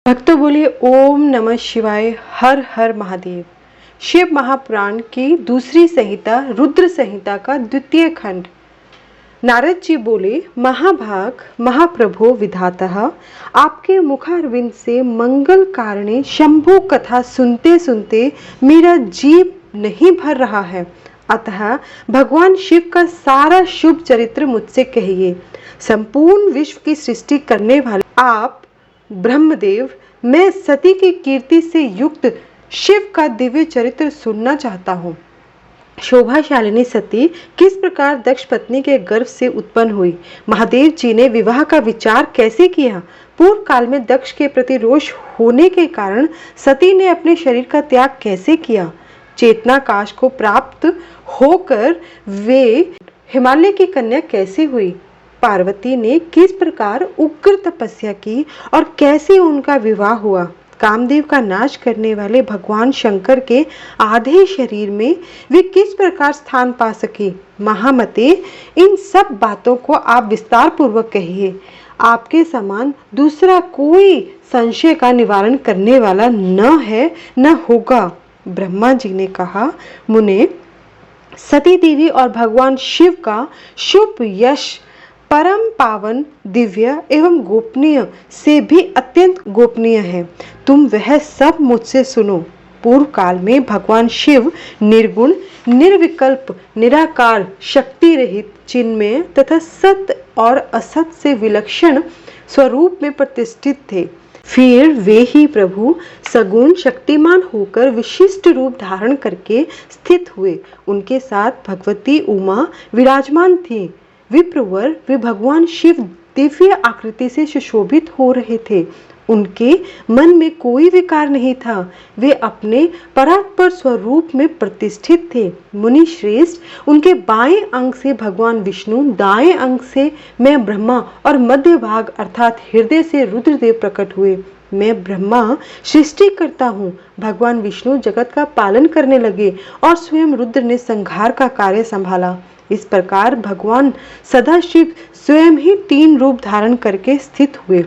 भक्तों बोलिए ओम नमः शिवाय। हर हर महादेव। शिव महापुराण की दूसरी संहिता रुद्र संहिता का द्वितीय खंड। नारद जी बोले, महाभाग महाप्रभो विधातः, आपके मुखारविंद से मंगल कारणे शंभु कथा सुनते सुनते मेरा जीव नहीं भर रहा है, अतः भगवान शिव का सारा शुभ चरित्र मुझसे कहिए। संपूर्ण विश्व की सृष्टि करने वाले आप ब्रह्मदेव, मैं सती की कीर्ति से युक्त शिव का दिव्य चरित्र सुनना चाहता हूँ। शोभाशालिनी सती किस प्रकार दक्ष पत्नी के गर्भ से उत्पन्न हुई, महादेव जी ने विवाह का विचार कैसे किया, पूर्व काल में दक्ष के प्रति रोष होने के कारण सती ने अपने शरीर का त्याग कैसे किया, चेतनाकाश को प्राप्त होकर वे हिमालय की कन्या कैसे हुई, पार्वती ने किस प्रकार उग्र तपस्या की और कैसे उनका विवाह हुआ, कामदेव का नाश करने वाले भगवान शंकर के आधे शरीर में वे किस प्रकार स्थान पा सके। महामते, इन सब बातों को आप विस्तार पूर्वक कहिए। आपके समान दूसरा कोई संशय का निवारण करने वाला न है न होगा। ब्रह्मा जी ने कहा, मुने, सती देवी और भगवान शिव का शुभ यश परम पावन, दिव्य एवं गोपनीय से भी अत्यंत गोपनीय है। तुम वह सब मुझसे सुनो। पूर्व काल में भगवान शिव निर्गुण, निर्विकल्प, निराकार, शक्ति रहित, चिन्मय तथा सत्य और असत से विलक्षण स्वरूप में प्रतिष्ठित थे। फिर वे ही प्रभु सगुण शक्तिमान होकर विशिष्ट रूप धारण करके स्थित हुए। उनके साथ भगवती उमा विराजमान थी। विप्रवर वे भगवान शिव दिव्य आकृति से सुशोभित हो रहे थे। उनके मन में कोई विकार नहीं था। वे अपने परात्पर स्वरूप में प्रतिष्ठित थे। मुनि श्रेष्ठ, उनके बाएं अंग से भगवान विष्णु, दाएं अंग से मैं ब्रह्मा और मध्य भाग अर्थात हृदय से रुद्रदेव प्रकट हुए। मैं ब्रह्मा सृष्टि करता हूँ, भगवान विष्णु जगत का पालन करने लगे और स्वयं रुद्र ने संहार का कार्य संभाला। इस प्रकार भगवान सदाशिव स्वयं ही तीन रूप धारण करके स्थित हुए।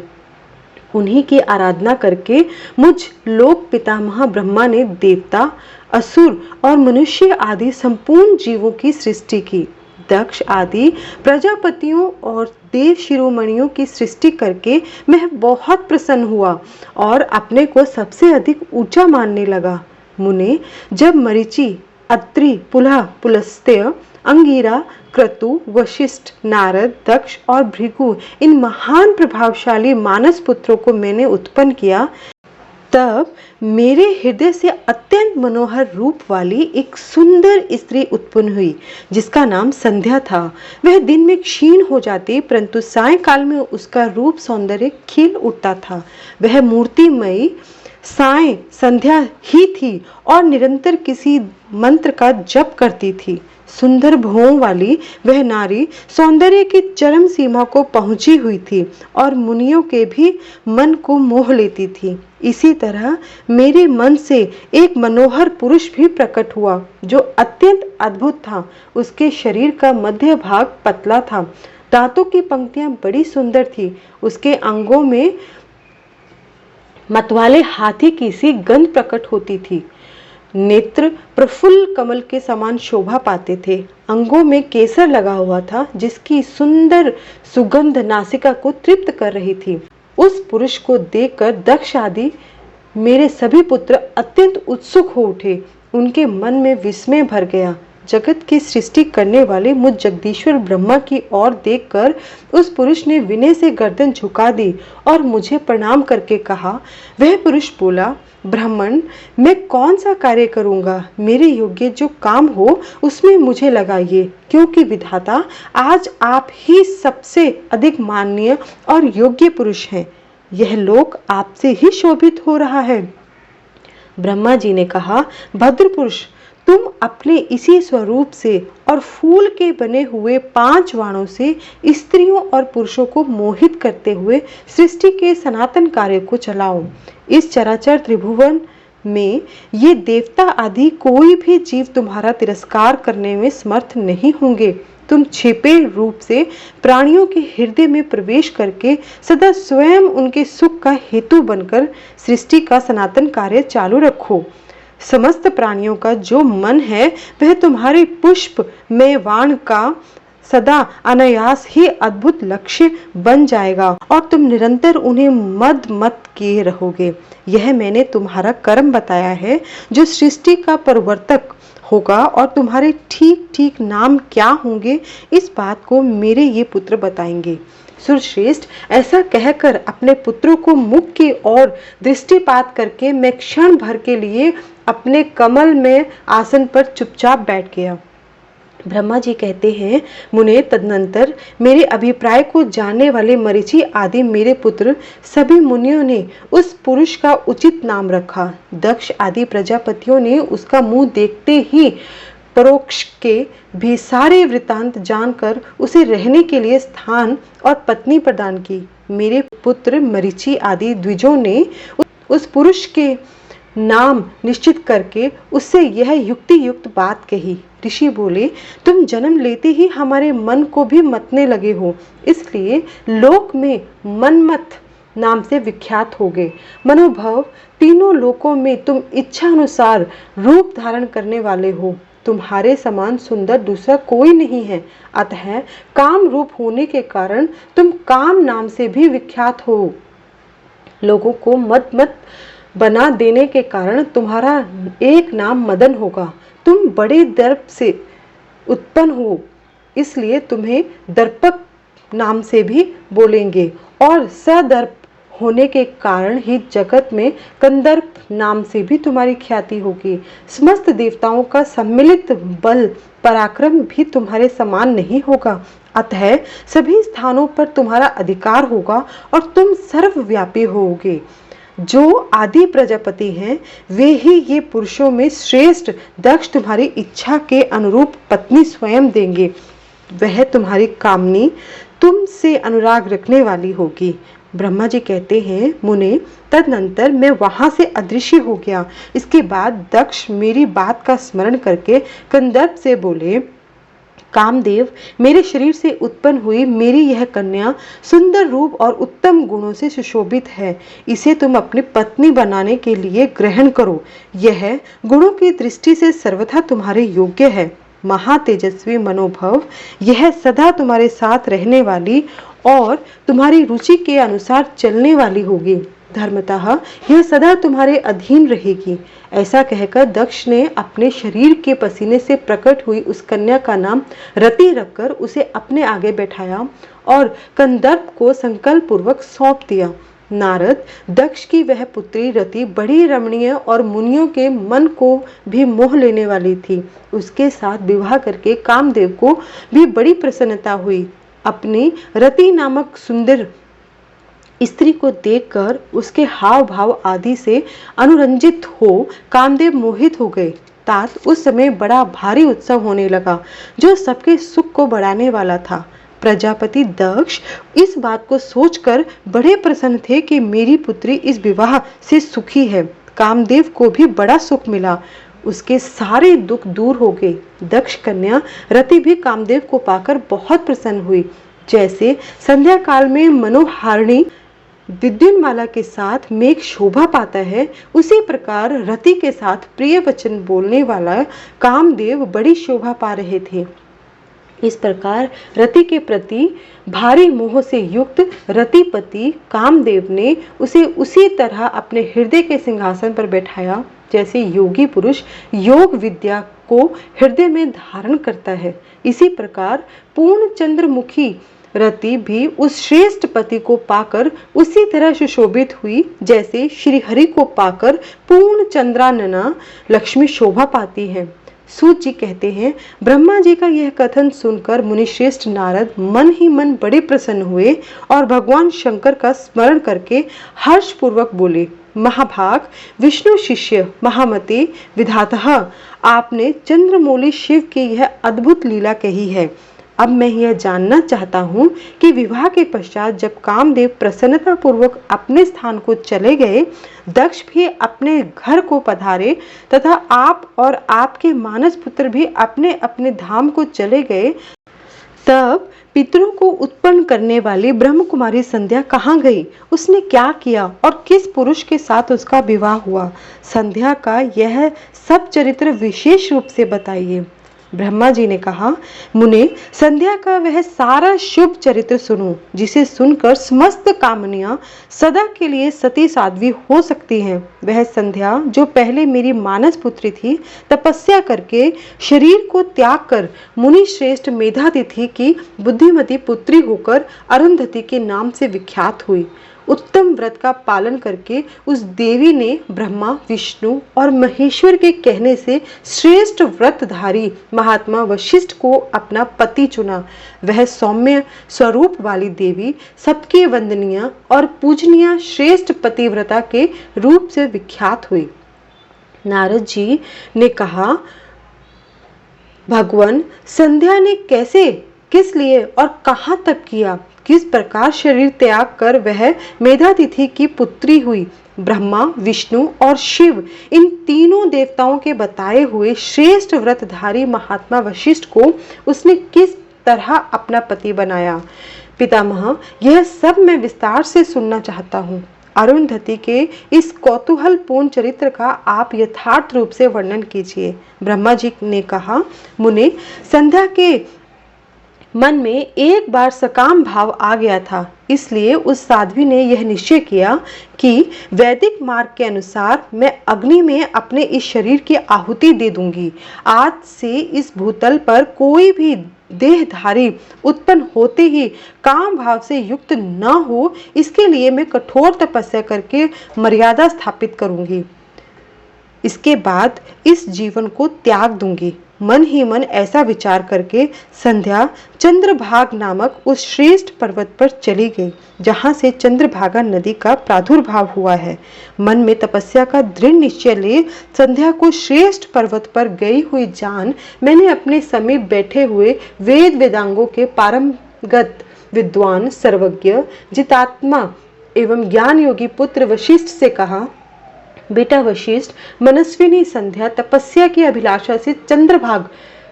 उन्हीं की आराधना करके मुझ लोक पितामह ब्रह्मा ने देवता, असुर और मनुष्य आदि संपूर्ण जीवों की सृष्टि की। दक्ष आदि प्रजापतियों और देव शिरोमणियों की सृष्टि करके मैं बहुत प्रसन्न हुआ और अपने को सबसे अधिक ऊंचा मानने लगा। मुने, जब मरीचि, अत्रि, पुलह, पुलस्त्य, अंगिरा, क्रतु, वशिष्ठ, नारद, दक्ष और भृगु, इन महान प्रभावशाली मानस पुत्रों को मैंने उत्पन्न किया, तब मेरे हृदय से अत्यंत मनोहर रूप वाली एक सुंदर स्त्री उत्पन्न हुई, जिसका नाम संध्या था। वह दिन में क्षीण हो जाती, परंतु सायंकाल में उसका रूप सौंदर्य खिल उठता था। वह मूर्तिमयी साय संध्या ही थी और निरंतर किसी मंत्र का जप करती थी। सुंदर भुवों वाली वह नारी सौंदर्य की चरम सीमा को पहुंची हुई थी और मुनियों के भी मन को मोह लेती थी। इसी तरह मेरे मन से एक मनोहर पुरुष भी प्रकट हुआ, जो अत्यंत अद्भुत था। उसके शरीर का मध्य भाग पतला था, दांतों की पंक्तियां बड़ी सुंदर थी। उसके अंगों में मतवाले हाथी की सी गंध प्रकट होती थी। नेत्र प्रफुल्ल कमल के समान शोभा पाते थे। अंगों में केसर लगा हुआ था, जिसकी सुंदर सुगंध नासिका को तृप्त कर रही थी। उस पुरुष को देखकर दक्ष आदि मेरे सभी पुत्र अत्यंत उत्सुक हो उठे। उनके मन में विस्मय भर गया। जगत की सृष्टि करने वाले मुझ जगदीश्वर ब्रह्मा की ओर देखकर उस पुरुष ने विनय से गर्दन झुका दी और मुझे प्रणाम करके कहा। वह पुरुष बोला, ब्राह्मण, मैं कौन सा कार्य करूंगा? मेरे योग्य जो काम हो उसमें मुझे लगाइए, क्योंकि विधाता आज आप ही सबसे अधिक माननीय और योग्य पुरुष हैं। यह लोक आपसे ही शोभित हो रहा है। ब्रह्मा जी ने कहा, भद्र पुरुष, तुम अपने इसी स्वरूप से और फूल के बने हुए 5 बाणों से स्त्रियों और पुरुषों को मोहित करते हुए सृष्टि के सनातन कार्य को चलाओ। इस चराचर त्रिभुवन में ये देवता आदि कोई भी जीव तुम्हारा तिरस्कार करने में समर्थ नहीं होंगे। तुम छिपे रूप से प्राणियों के हृदय में प्रवेश करके सदा स्वयं उनके सुख का हेतु बनकर सृष्टि का सनातन कार्य चालू रखो। समस्त प्राणियों का जो मन है वह तुम्हारे पुष्प में वाण का सदा अनायास ही अद्भुत लक्ष्य बन जाएगा और तुम निरंतर उन्हें मद मत किए रहोगे। यह मैंने तुम्हारा कर्म बताया है जो सृष्टि का परिवर्तक होगा, और तुम्हारे ठीक ठीक नाम क्या होंगे इस बात को मेरे ये पुत्र बताएंगे। सुरश्रेष्ठ, ऐसा कहकर अपने पुत्रों को मुख की ओर दृष्टिपात करके मैं क्षण भर के लिए अपने कमल में आसन पर चुपचाप बैठ गया। ब्रह्मा जी कहते हैं, मुने, तदनंतर मेरे अभिप्राय को जानने वाले मरीचि आदि मेरे पुत्र सभी मुनियों ने उस पुरुष का उचित नाम रखा। दक्ष आदि प्रजापतियों ने उसका मुंह देखते ही परोक्ष के भी सारे वृतांत जानकर उसे रहने के लिए स्थान और पत्नी प्रदान की। मेरे पुत्र मरीचि आदि द्विजों ने उस पुरुष के नाम निश्चित करके उससे यह युक्ति युक्त बात कही। ऋषि बोले, तुम जन्म लेते ही हमारे मन को भी मतने लगे हो, इसलिए लोक में मनमत नाम से विख्यात हो गए। मनोभव, तीनों लोकों में तुम इच्छा अनुसार रूप धारण करने वाले हो। तुम्हारे समान सुंदर दूसरा कोई नहीं है, अतः काम रूप होने के कारण तुम काम नाम से भी विख्यात हो। लोगों को मत बना देने के कारण तुम्हारा एक नाम मदन होगा। तुम बड़े दर्प से उत्पन्न हो, इसलिए तुम्हें दर्पक नाम से भी बोलेंगे, और सदर्प होने के कारण ही जगत में कंदर्प नाम से भी तुम्हारी ख्याति होगी। समस्त देवताओं का सम्मिलित बल पराक्रम भी तुम्हारे समान नहीं होगा, अतः सभी स्थानों पर तुम्हारा अधिकार होगा और तुम सर्वव्यापी होगे। जो आदि प्रजापति हैं वे ही ये पुरुषों में श्रेष्ठ दक्ष तुम्हारी इच्छा के अनुरूप पत्नी स्वयं देंगे। वह तुम्हारी कामनी, तुमसे अनुराग रखने वाली होगी। ब्रह्मा जी कहते हैं, मुने, तदनंतर मैं वहां से अदृश्य हो गया। इसके बाद दक्ष मेरी बात का स्मरण करके कंदर्प से बोले, कामदेव, मेरे शरीर से उत्पन्न हुई मेरी यह कन्या सुंदर रूप और उत्तम गुणों से सुशोभित है। इसे तुम अपनी पत्नी बनाने के लिए ग्रहण करो। यह गुणों की दृष्टि से सर्वथा तुम्हारे योग्य है। महातेजस्वी मनोभव, यह सदा तुम्हारे साथ रहने वाली और तुम्हारी रुचि के अनुसार चलने वाली होगी। धर्मतः यह सदा तुम्हारे अधीन रहेगी। ऐसा कहकर दक्ष ने अपने शरीर के पसीने से प्रकट हुई उस कन्या का नाम रति रखकर उसे अपने आगे बैठाया और कंदर्प को संकल्प पूर्वक सौंप दिया। नारद, दक्ष की वह पुत्री रति बड़ी रमणीय और मुनियों के मन को भी मोह लेने वाली थी। उसके साथ विवाह करके कामदेव को भी बड़ी प्रसन्नता हुई। अपनी रति नामक सुंदर स्त्री को देखकर उसके हाव भाव आदि से अनुरंजित हो कामदेव मोहित हो गए। तात उस समय बड़ा भारी उत्सव होने लगा जो सबके सुख को बढ़ाने वाला था। प्रजापति दक्ष इस बात को सोचकर बड़े प्रसन्न थे कि मेरी पुत्री इस विवाह से सुखी है। कामदेव को भी बड़ा सुख मिला, उसके सारे दुख दूर हो गए। दक्ष कन्या रति भी कामदेव को पाकर बहुत प्रसन्न हुई। जैसे संध्या काल में मनोहारिणी विद्युन्माला के साथ मेघ शोभा पाता है, उसी प्रकार रति के साथ प्रिय वचन बोलने वाला कामदेव बड़ी शोभा पा रहे थे। इस प्रकार रति के प्रति भारी मोह से युक्त रतिपति कामदेव ने उसे उसी तरह अपने हृदय के सिंहासन पर बैठाया जैसे योगी पुरुष योग विद्या को हृदय में धारण करता है। इसी प्रकार पूर्ण चंद्रमुखी रति भी उस श्रेष्ठ पति को पाकर उसी तरह सुशोभित हुई जैसे श्री हरि को पाकर पूर्ण चंद्रानना लक्ष्मी शोभा पाती है। सूत जी कहते हैं, ब्रह्मा जी का यह कथन सुनकर मुनिश्रेष्ठ नारद मन ही मन बड़े प्रसन्न हुए और भगवान शंकर का स्मरण करके हर्ष पूर्वक बोले, महाभाग विष्णु शिष्य महामते विधातः, आपने चंद्रमौली शिव की यह अद्भुत लीला कही है। अब मैं यह जानना चाहता हूँ कि विवाह के पश्चात जब कामदेव प्रसन्नता पूर्वक अपने स्थान को चले गए, दक्ष भी अपने घर को पधारे तथा आप और आपके मानस पुत्र भी अपने अपने धाम को चले गए, तब पितरों को उत्पन्न करने वाली ब्रह्म कुमारी संध्या कहाँ गई, उसने क्या किया और किस पुरुष के साथ उसका विवाह हुआ, संध्या का यह सब चरित्र विशेष रूप से बताइए। ब्रह्मा जी ने कहा, मुने, संध्या का वह सारा शुभ चरित्र सुनो जिसे सुनकर समस्त कामनियां सदा के लिए सती साध्वी हो सकती हैं। वह संध्या जो पहले मेरी मानस पुत्री थी, तपस्या करके शरीर को त्याग कर मुनि श्रेष्ठ मेधातिथि की बुद्धिमती पुत्री होकर अरुंधति के नाम से विख्यात हुई। उत्तम व्रत का पालन करके उस देवी ने ब्रह्मा, विष्णु और महेश्वर के कहने से श्रेष्ठ व्रतधारी महात्मा वशिष्ठ को अपना पति चुना। वह सौम्य स्वरूप वाली देवी सबकी वंदनीय और पूजनीय श्रेष्ठ पतिव्रता के रूप से विख्यात हुई। नारद जी ने कहा, भगवान, संध्या ने कैसे, किस लिए और कहाँ तक किया, किस प्रकार शरीर त्याग कर वह मेधातिथि की पुत्री हुई। ब्रह्मा, विष्णु और शिव, इन तीनों देवताओं के बताए हुए श्रेष्ठ व्रतधारी महात्मा वशिष्ठ को उसने किस तरह अपना पति बनाया। पितामह, यह सब मैं विस्तार से सुनना चाहता हूँ। अरुंधति के इस कौतूहलपूर्ण चरित्र का आप यथार्थ रूप से वर्णन कीजिए। ब्रह्मा जी ने कहा, मुने, संध्या के मन में एक बार सकाम भाव आ गया था, इसलिए उस साध्वी ने यह निश्चय किया कि वैदिक मार्ग के अनुसार मैं अग्नि में अपने इस शरीर की आहुति दे दूंगी। आज से इस भूतल पर कोई भी देहधारी उत्पन्न होते ही काम भाव से युक्त न हो, इसके लिए मैं कठोर तपस्या करके मर्यादा स्थापित करूंगी। इसके बाद इस जीवन को त्याग दूंगी। मन ही मन ऐसा विचार करके संध्या चंद्रभाग नामक उस श्रेष्ठ पर्वत पर चली गई, जहां से चंद्रभागा नदी का प्रादुर्भाव हुआ है। मन में तपस्या का दृढ़ निश्चय ले संध्या को श्रेष्ठ पर्वत पर गई हुई जान मैंने अपने समीप बैठे हुए वेद वेदांगों के पारंगत विद्वान, सर्वज्ञ, जितात्मा एवं ज्ञान योगी पुत्र वशिष्ठ से कहा, बेटा वशिष्ठ, मनस्विनी संध्या तपस्या की अभिलाषा से चंद्रभाग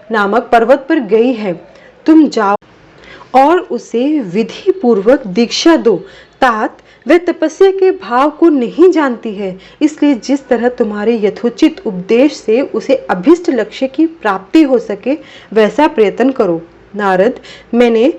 नामक पर्वत पर गई है। तुम जाओ और उसे विधि पूर्वक दीक्षा दो। तात वह तपस्या के भाव को नहीं जानती है, इसलिए जिस तरह तुम्हारे यथोचित उपदेश से उसे अभिष्ट लक्ष्य की प्राप्ति हो सके वैसा प्रयत्न करो। नारद, मैंने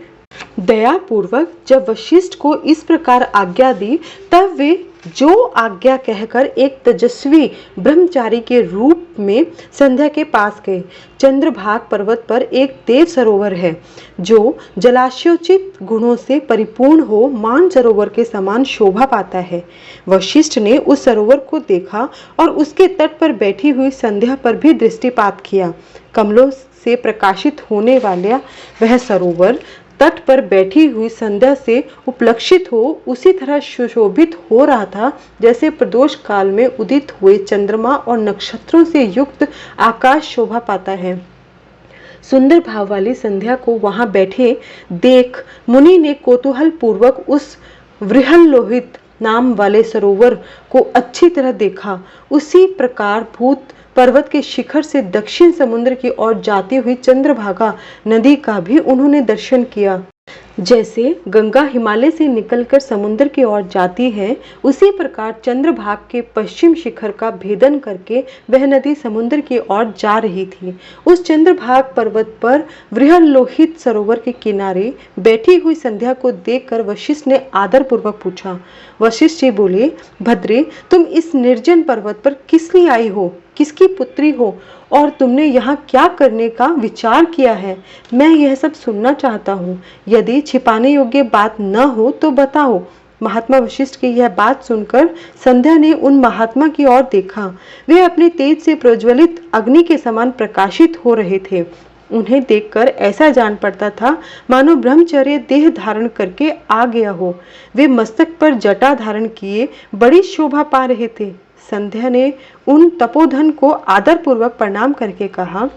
दया पूर्वक जब वशिष्ठ को इस प्रकार आज्ञा दी, तब वे जो आज्ञा कहकर एक तेजस्वी ब्रह्मचारी के रूप में संध्या के पास गए। चंद्रभाग पर्वत पर एक देव सरोवर है जो जलाशयोचित गुणों से परिपूर्ण हो मान सरोवर के समान शोभा पाता है। वशिष्ठ ने उस सरोवर को देखा और उसके तट पर बैठी हुई संध्या पर भी दृष्टिपात किया। कमलों से प्रकाशित होने वाला वह सरोवर तट पर बैठी हुई संध्या से उपलक्षित हो उसी तरह सुशोभित हो रहा था जैसे प्रदोष काल में उदित हुए चंद्रमा और नक्षत्रों से युक्त आकाश शोभा पाता है। सुंदर भाव वाली संध्या को वहां बैठे देख मुनि ने कौतूहल पूर्वक उस वृहल्लोहित नाम वाले सरोवर को अच्छी तरह देखा। उसी प्रकार भूत पर्वत के शिखर से दक्षिण समुद्र की ओर जाती हुई चंद्रभागा नदी का भी उन्होंने दर्शन किया। जैसे गंगा हिमालय से निकलकर समुद्र की ओर जाती है, उसी प्रकार चंद्रभाग के पश्चिम शिखर का भेदन करके वह नदी समुद्र की ओर जा रही थी। उस चंद्रभाग पर्वत पर वृहल्लोहित सरोवर के किनारे बैठी हुई संध्या को देखकर वशिष्ठ ने आदर पूर्वक पूछा। वशिष्ठ जी बोले, भद्रे, तुम इस निर्जन पर्वत पर किस लिए आई हो, किसकी पुत्री हो और तुमने यहाँ क्या करने का विचार किया है? मैं यह सब सुनना चाहता हूँ। यदि छिपाने योग्य बात न हो तो बताओ। महात्मा वशिष्ठ की यह बात सुनकर संध्या ने उन महात्मा की ओर देखा। वे अपने तेज से प्रज्वलित अग्नि के समान प्रकाशित हो रहे थे। उन्हें देखकर ऐसा जान पड़ता था मानो ब्रह्मचर्य देह धारण करके आ गया हो। वे मस्तक पर जटा धारण किए बड़ी शोभा पा रहे थे। संध्या ने उन तपोधन को आदर पूर्वक प्रणाम करके कहा।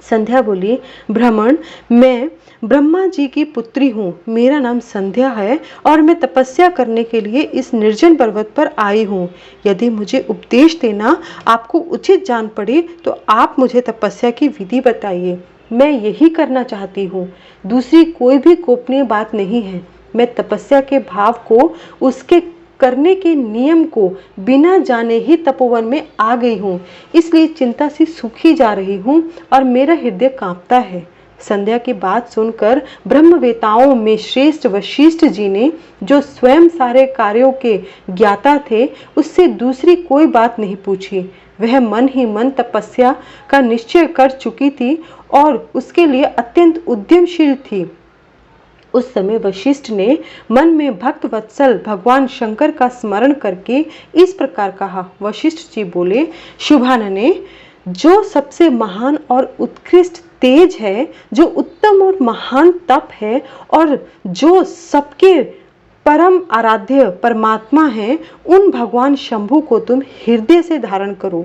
संध्या बोली, ब्राह्मण, मैं ब्रह्मा जी की पुत्री हूँ। मेरा नाम संध्या है और मैं तपस्या करने के लिए इस निर्जन पर्वत पर आई हूँ। यदि मुझे उपदेश देना आपको उचित जान पड़े तो आप मुझे तपस्या की विधि बताइए। मैं यही करना चाहती हूँ, दूसरी कोई भी गोपनीय बात नहीं है। मैं तपस्या के भाव को, उसके करने के नियम को बिना जाने ही तपोवन में आ गई हूँ, इसलिए चिंता से सूखी जा रही हूँ और मेरा हृदय कांपता है। संध्या की बात सुनकर ब्रह्मवेताओं में श्रेष्ठ वशिष्ठ जी ने, जो स्वयं सारे कार्यों के ज्ञाता थे, उससे दूसरी कोई बात नहीं पूछी। वह मन ही मन तपस्या का निश्चय कर चुकी थी और उसके लिए अत्यंत उद्यमशील थी। उस समय वशिष्ठ ने मन में भक्त वत्सल भगवान शंकर का स्मरण करके इस प्रकार कहा। वशिष्ठ जी बोले, शुभानने, जो सबसे महान और उत्कृष्ट तेज है, जो उत्तम और महान तप है और जो सबके परम आराध्य परमात्मा है, उन भगवान शंभु को तुम हृदय से धारण करो,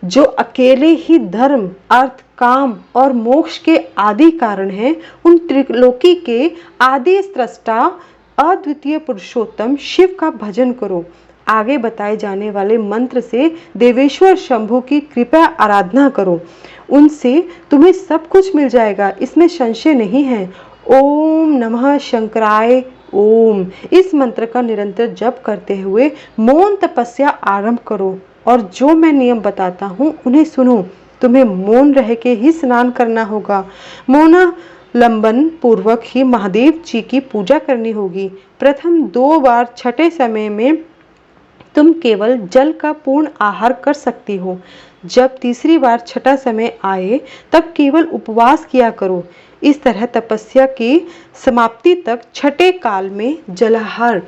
जो अकेले ही धर्म, अर्थ, काम और मोक्ष के आदि कारण हैं। उन त्रिलोकी के आदि स्रष्टा अद्वितीय पुरुषोत्तम शिव का भजन करो। आगे बताए जाने वाले मंत्र से देवेश्वर शंभु की कृपा आराधना करो, उनसे तुम्हें सब कुछ मिल जाएगा, इसमें संशय नहीं है। ओम नमः शंकराय ओम, इस मंत्र का निरंतर जप करते हुए मौन तपस्या आरंभ करो और जो मैं नियम बताता हूँ उन्हें सुनो। तुम्हें मौन रह के ही स्नान करना होगा। मौनालंबन पूर्वक ही महादेव जी की पूजा करनी होगी। प्रथम 2 बार छठे समय में तुम केवल जल का पूर्ण आहार कर सकती हो। जब तीसरी बार छठा समय आए तब केवल उपवास किया करो। इस तरह तपस्या की समाप्ति तक छठे काल में जलाहार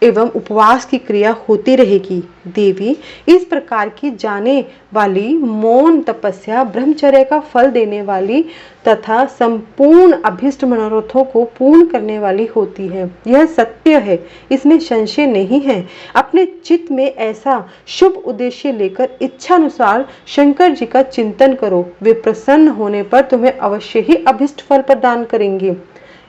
एवं उपवास की क्रिया होती रहेगी। देवी, इस प्रकार की जाने वाली मौन तपस्या ब्रह्मचर्य का फल देने वाली तथा संपूर्ण अभिष्ट मनोरथों को पूर्ण करने वाली होती है। यह सत्य है, इसमें संशय नहीं है। अपने चित्त में ऐसा शुभ उद्देश्य लेकर इच्छानुसार शंकर जी का चिंतन करो। वे प्रसन्न होने पर तुम्हें अवश्य ही अभिष्ट फल प्रदान करेंगे।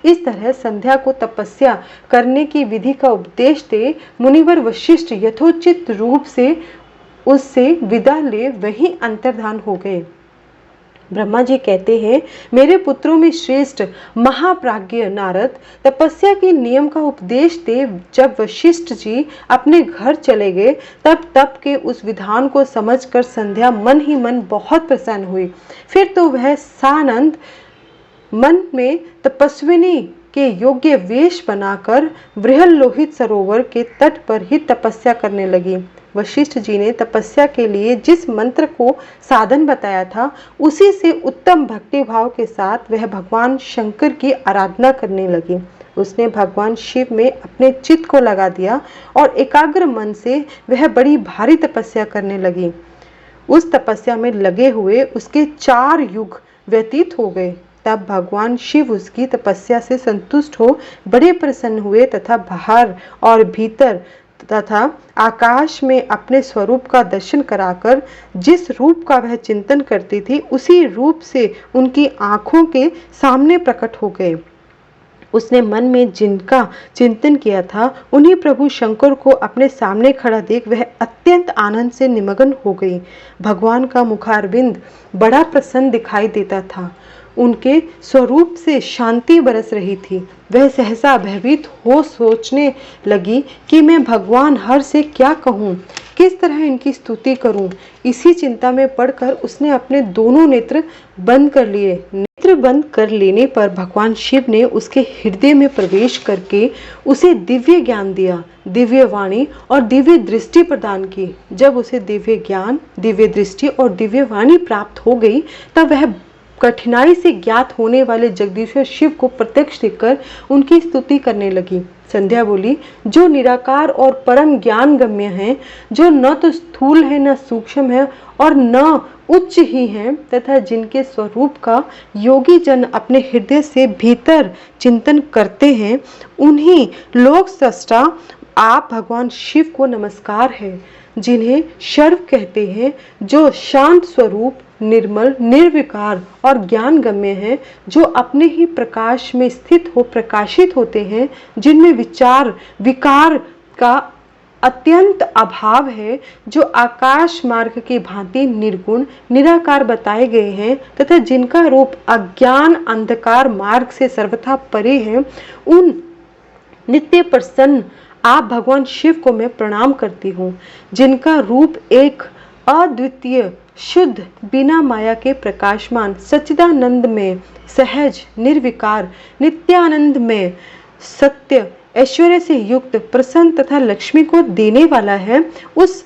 इस तरह संध्या को तपस्या करने की विधि का उपदेश दे मुनिवर वशिष्ठ यथोचित रूप से उससे विदा ले वहीं अंतर्धान हो गए। ब्रह्मा जी कहते हैं, मेरे पुत्रों में श्रेष्ठ महाप्राज्ञ नारद तपस्या के नियम का उपदेश दे जब वशिष्ठ जी अपने घर चले गए तब तप के उस विधान को समझकर संध्या मन ही मन बहुत प्रसन्न हुई। फिर तो वह सानंद मन में तपस्विनी के योग्य वेश बनाकर वृहल लोहित सरोवर के तट पर ही तपस्या करने लगी। वशिष्ठ जी ने तपस्या के लिए जिस मंत्र को साधन बताया था, उसी से उत्तम भक्ति भाव के साथ वह भगवान शंकर की आराधना करने लगी। उसने भगवान शिव में अपने चित्त को लगा दिया और एकाग्र मन से वह बड़ी भारी तपस्या करने लगी। उस तपस्या में लगे हुए उसके 4 युग व्यतीत हो गए। तब भगवान शिव उसकी तपस्या से संतुष्ट हो बड़े प्रसन्न हुए तथा बाहर और भीतर तथा आकाश में अपने स्वरूप का दर्शन कराकर जिस रूप का वह चिंतन करती थी, उसी रूप से उनकी आंखों के सामने प्रकट हो गए। उसने मन में जिनका चिंतन किया था, उन्हीं प्रभु शंकर को अपने सामने खड़ा देख वह अत्यंत आनंद से निमग्न हो गई। भगवान का मुखारविंद बड़ा प्रसन्न दिखाई देता था। उनके स्वरूप से शांति बरस रही थी। वह सहसा भयभीत हो सोचने लगी कि मैं भगवान हर से क्या कहूँ, किस तरह इनकी स्तुति करूं। इसी चिंता में पड़कर उसने अपने दोनों नेत्र बंद कर लिए। नेत्र बंद कर लेने पर भगवान शिव ने उसके हृदय में प्रवेश करके उसे दिव्य ज्ञान दिया, दिव्य वाणी और दिव्य दृष्टि प्रदान की। जब उसे दिव्य ज्ञान, दिव्य दृष्टि और दिव्य वाणी प्राप्त हो गई, तब वह कठिनाई से ज्ञात होने वाले जगदीश्वर शिव को प्रत्यक्ष देखकर उनकी स्तुति करने लगी। संध्या बोली, जो निराकार और परम ज्ञान गम्य है, जो न तो स्थूल है न सूक्ष्म है और न उच्च ही है, तथा जिनके स्वरूप का योगी जन अपने हृदय से भीतर चिंतन करते हैं, उन्हीं लोक सृष्टा आप भगवान शिव को नमस्कार है, जिन्हें शर्व कहते हैं, जो शांत स्वरूप, निर्मल, निर्विकार और ज्ञान गम्य है, जो अपने ही प्रकाश में स्थित हो प्रकाशित होते हैं, जिनमें विचार विकार का अत्यंत अभाव है, जो आकाश मार्ग की भांति निर्गुण निराकार बताए गए हैं तथा जिनका रूप अज्ञान अंधकार मार्ग से सर्वथा परे है, उन नित्य प्रसन्न आप भगवान शिव को मैं प्रणाम करती हूँ, जिनका रूप एक अद्वितीय शुद्ध बिना माया के प्रकाशमान सच्चिदानंद में सहज निर्विकार नित्यानंद में सत्य ऐश्वर्य से युक्त प्रसन्न तथा लक्ष्मी को देने वाला है, उस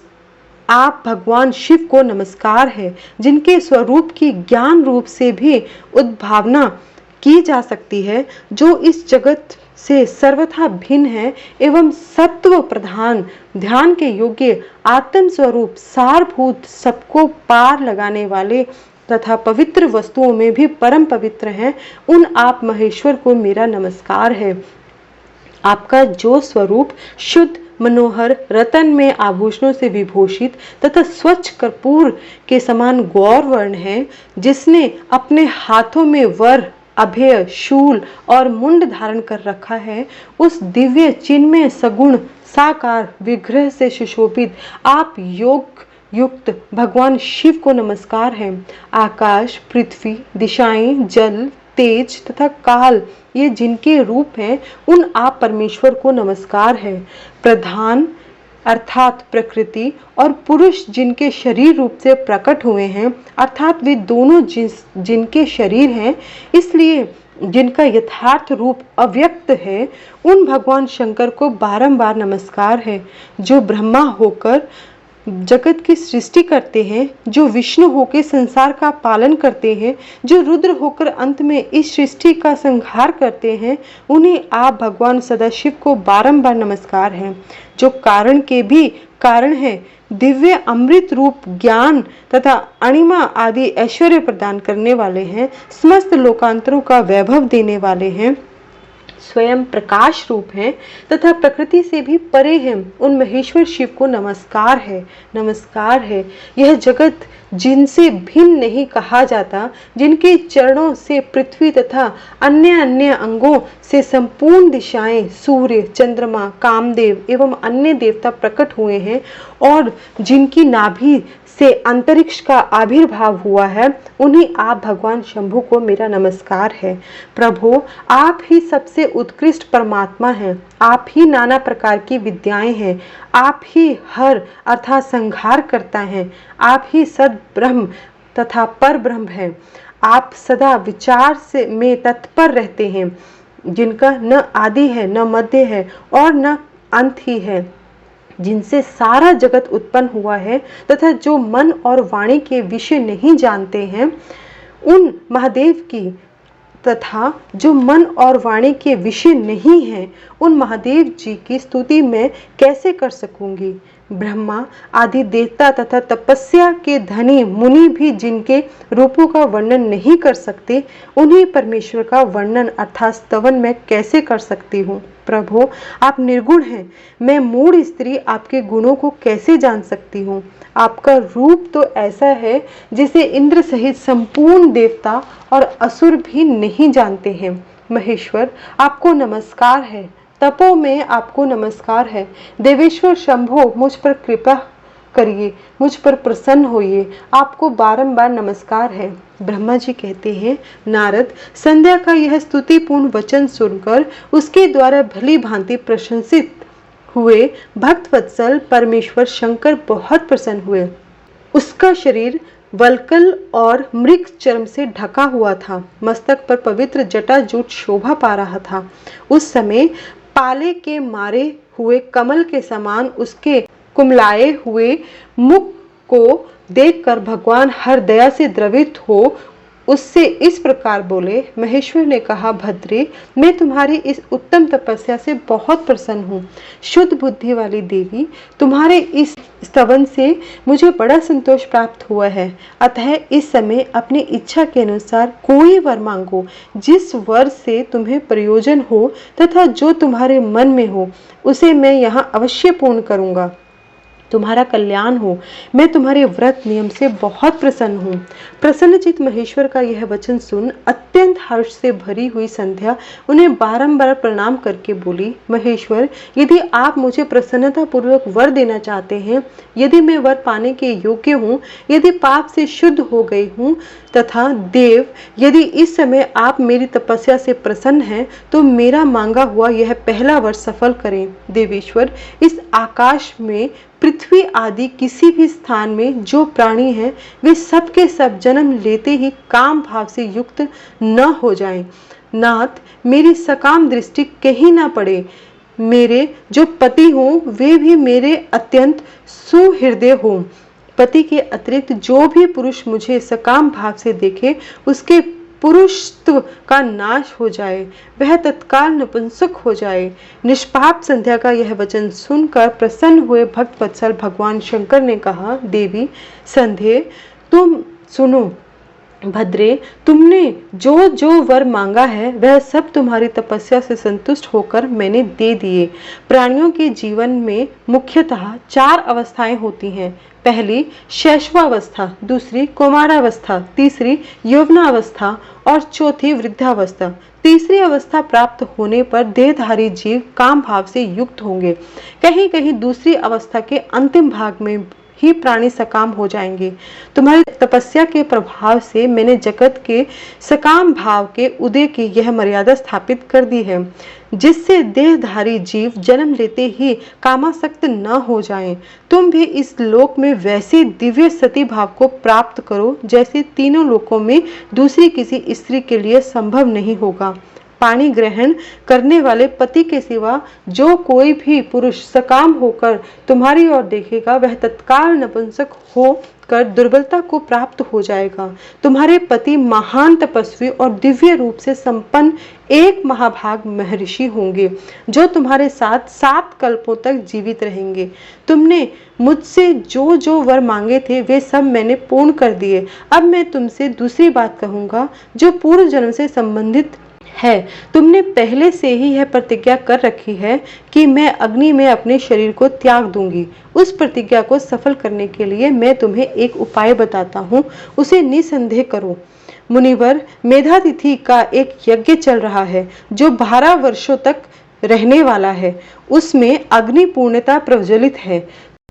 आप भगवान शिव को नमस्कार है, जिनके स्वरूप की ज्ञान रूप से भी उद्भावना की जा सकती है, जो इस जगत से सर्वथा भिन्न है एवं सत्व प्रधान ध्यान के योग्य आत्म स्वरूप सारभूत सबको पार लगाने वाले तथा पवित्र वस्तुओं में भी परम पवित्र हैं, उन आप महेश्वर को मेरा नमस्कार है। आपका जो स्वरूप शुद्ध मनोहर रतन में आभूषणों से विभूषित तथा स्वच्छ कर्पूर के समान गौर वर्ण है, जिसने अपने हाथों में वर अभय शूल और मुंड धारण कर रखा है, उस दिव्य चिन्मय सगुण साकार विग्रह से सुशोभित आप योग युक्त भगवान शिव को नमस्कार है। आकाश पृथ्वी दिशाएं जल तेज तथा काल ये जिनके रूप हैं, उन आप परमेश्वर को नमस्कार है। प्रधान अर्थात प्रकृति और पुरुष जिनके शरीर रूप से प्रकट हुए हैं, अर्थात वे दोनों जिनके शरीर हैं, इसलिए जिनका यथार्थ रूप अव्यक्त है, उन भगवान शंकर को बारंबार नमस्कार है, जो ब्रह्मा होकर जगत की सृष्टि करते हैं, जो विष्णु होकर संसार का पालन करते हैं, जो रुद्र होकर अंत में इस सृष्टि का संहार करते हैं, उन्हें आप भगवान सदाशिव को बारंबार नमस्कार है, जो कारण के भी कारण है, दिव्य अमृत रूप ज्ञान तथा अणिमा आदि ऐश्वर्य प्रदान करने वाले हैं, समस्त लोकांतरों का वैभव देने वाले हैं, स्वयं प्रकाश रूप हैं तथा प्रकृति से भी परे हैं, उन महेश्वर शिव को नमस्कार है, नमस्कार है। यह जगत जिनसे भिन्न नहीं कहा जाता, जिनके चरणों से पृथ्वी तथा अन्य अन्य अंगों से संपूर्ण दिशाएं सूर्य चंद्रमा कामदेव एवं अन्य देवता प्रकट हुए हैं और जिनकी नाभि से अंतरिक्ष का आविर्भाव हुआ है, उन्हीं आप भगवान शंभु को मेरा नमस्कार है। प्रभु आप ही सबसे उत्कृष्ट परमात्मा हैं, आप ही नाना प्रकार की विद्याएं हैं, आप ही हर अर्थात संहार करता है, आप ही सद ब्रह्म तथा पर ब्रह्म है। आप सदा विचार से में तत्पर रहते हैं, जिनका न आदि है न मध्य है और न अंत ही है, जिनसे सारा जगत उत्पन्न हुआ है तथा जो मन और वाणी के विषय नहीं जानते हैं, उन महादेव की तथा जो मन और वाणी के विषय नहीं हैं, उन महादेव जी की स्तुति मैं कैसे कर सकूंगी। ब्रह्मा आदि देवता तथा तपस्या के धनी मुनि भी जिनके रूपों का वर्णन नहीं कर सकते, उन्हीं परमेश्वर का वर्णन अर्थात स्तवन मैं कैसे कर सकती हूँ। प्रभु आप निर्गुण हैं, मैं मूढ़ स्त्री आपके गुणों को कैसे जान सकती हूँ। आपका रूप तो ऐसा है जिसे इंद्र सहित संपूर्ण देवता और असुर भी नहीं जानते हैं। महेश्वर आपको नमस्कार है, तपो में आपको नमस्कार है। देवेश्वर शंभो मुझ पर कृपा करिए, मुझ पर प्रसन्न होइए, आपको बारंबार नमस्कार है। ब्रह्मा जी कहते हैं, नारद संध्या का यह स्तुतिपूर्ण वचन सुनकर उसके द्वारा भली भांति प्रशंसित हुए भक्त वत्सल परमेश्वर शंकर बहुत प्रसन्न हुए। उसका शरीर वल्कल और मृग चर्म से ढका हुआ था, मस्तक पर पवित्र जटा जूट शोभा पा रहा था। उस समय पाले के मारे हुए कमल के समान उसके कुमलाए हुए मुख को देखकर भगवान हर दया से द्रवित हो उससे इस प्रकार बोले। महेश्वर ने कहा, भद्रे मैं तुम्हारी इस उत्तम तपस्या से बहुत प्रसन्न हूँ। शुद्ध बुद्धि वाली देवी, तुम्हारे इस स्तवन से मुझे बड़ा संतोष प्राप्त हुआ है। अतः इस समय अपनी इच्छा के अनुसार कोई वर मांगो, जिस वर से तुम्हें प्रयोजन हो तथा जो तुम्हारे मन में हो, उसे मैं यहाँ अवश्य पूर्ण करूँगा। तुम्हारा कल्याण हो। मैं तुम्हारे व्रत नियम से बहुत प्रसन्न हूँ। प्रसन्नचित महेश्वर का यह वचन सुन अत्यंत हर्ष से भरी हुई संध्या उन्हें बारंबार प्रणाम करके बोली, महेश्वर, यदि आप मुझे प्रसन्नता पूर्वक वर देना चाहते हैं, यदि मैं वर पाने के योग्य हूँ, यदि पाप से शुद्ध हो गई हूँ, तथा देव, यदि इस समय आप मेरी तपस्या से प्रसन्न हैं, तो मेरा मांगा हुआ यह पहला वर सफल करें। देवेश्वर, इस आकाश में, पृथ्वी आदि किसी भी स्थान में जो प्राणी हैं, वे सब के सब जन्म लेते ही काम भाव से युक्त न हो जाएं। नाथ, मेरी सकाम दृष्टि कहीं ना पड़े। मेरे जो पति हों वे भी मेरे अत्यंत सुहृदय हों। पति के अतिरिक्त जो भी पुरुष मुझे सकाम भाव से देखे, उसके पुरुषत्व का नाश हो जाए, वह तत्काल नपुंसक हो जाए। निष्पाप संध्या का यह वचन सुनकर प्रसन्न हुए भक्त वत्सल भगवान शंकर ने कहा, देवी संध्या, तुम सुनो। भद्रे, तुमने जो जो वर मांगा है वह सब तुम्हारी तपस्या से संतुष्ट होकर मैंने दे दिए। प्राणियों के जीवन में मुख्यतः 4 अवस्थाएं होती हैं। पहली शैशवावस्था, दूसरी कौमारावस्था, तीसरी यौवनावस्था और चौथी वृद्धावस्था। तीसरी अवस्था प्राप्त होने पर देहधारी जीव काम भाव से युक्त होंगे। कहीं कहीं दूसरी अवस्था के अंतिम भाग में ही प्राणी सकाम हो जाएंगे। तुम्हारी तपस्या के प्रभाव से मैंने जगत के सकाम भाव के उदय की यह मर्यादा स्थापित कर दी है, जिससे देहधारी जीव जन्म लेते ही कामासक्त न हो जाएं। तुम भी इस लोक में वैसी दिव्य सती भाव को प्राप्त करो जैसे तीनों लोकों में दूसरी किसी स्त्री के लिए संभव नहीं होगा। पानी ग्रहण करने वाले पति के सिवा जो कोई भी पुरुष सकाम होकर तुम्हारी ओर देखेगा, वह तत्काल नपुंसक होकर दुर्बलता को प्राप्त हो जाएगा। तुम्हारे पति महान तपस्वी और दिव्य रूप से संपन्न एक महाभाग महर्षि होंगे, जो तुम्हारे साथ 7 कल्पों तक जीवित रहेंगे। तुमने मुझसे जो जो वर मांगे थे वे सब मैंने पूर्ण कर दिए। अब मैं तुमसे दूसरी बात कहूंगा जो पूर्व जन्म से संबंधित है। तुमने पहले से ही यह प्रतिज्ञा कर रखी है कि मैं अग्नि में अपने शरीर को त्याग दूंगी। उस प्रतिज्ञा को सफल करने के लिए मैं तुम्हें एक उपाय बताता हूँ, उसे निसंदेह करो। मुनिवर, मेधातिथि का एक यज्ञ चल रहा है जो 12 वर्षों तक रहने वाला है। उसमें अग्नि पूर्णता प्रज्वलित है।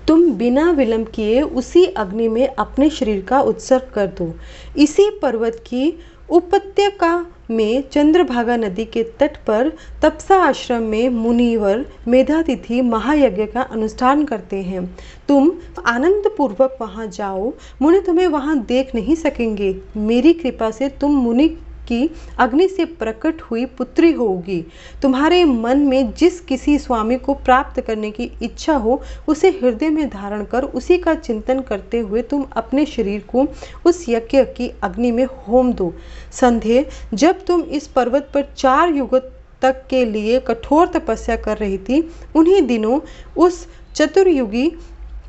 तुम बिना विलंब किए उसी अग्नि में अपने शरीर का उत्सर्ग कर दो। इसी पर्वत की उपत्यका में चंद्रभागा नदी के तट पर तपसा आश्रम में मुनिवर मेधातिथि महायज्ञ का अनुष्ठान करते हैं। तुम आनंद पूर्वक वहां जाओ, मुनि तुम्हें वहां देख नहीं सकेंगे। मेरी कृपा से तुम मुनि की अग्नि से प्रकट हुई पुत्री होगी। तुम्हारे मन में जिस किसी स्वामी को प्राप्त करने की इच्छा हो, उसे हृदय में धारण कर उसी का चिंतन करते हुए तुम अपने शरीर को उस यज्ञ की अग्नि में होम दो। संध्या, जब तुम इस पर्वत पर 4 युग तक के लिए कठोर तपस्या कर रही थी, उन्हीं दिनों उस चतुर्युगी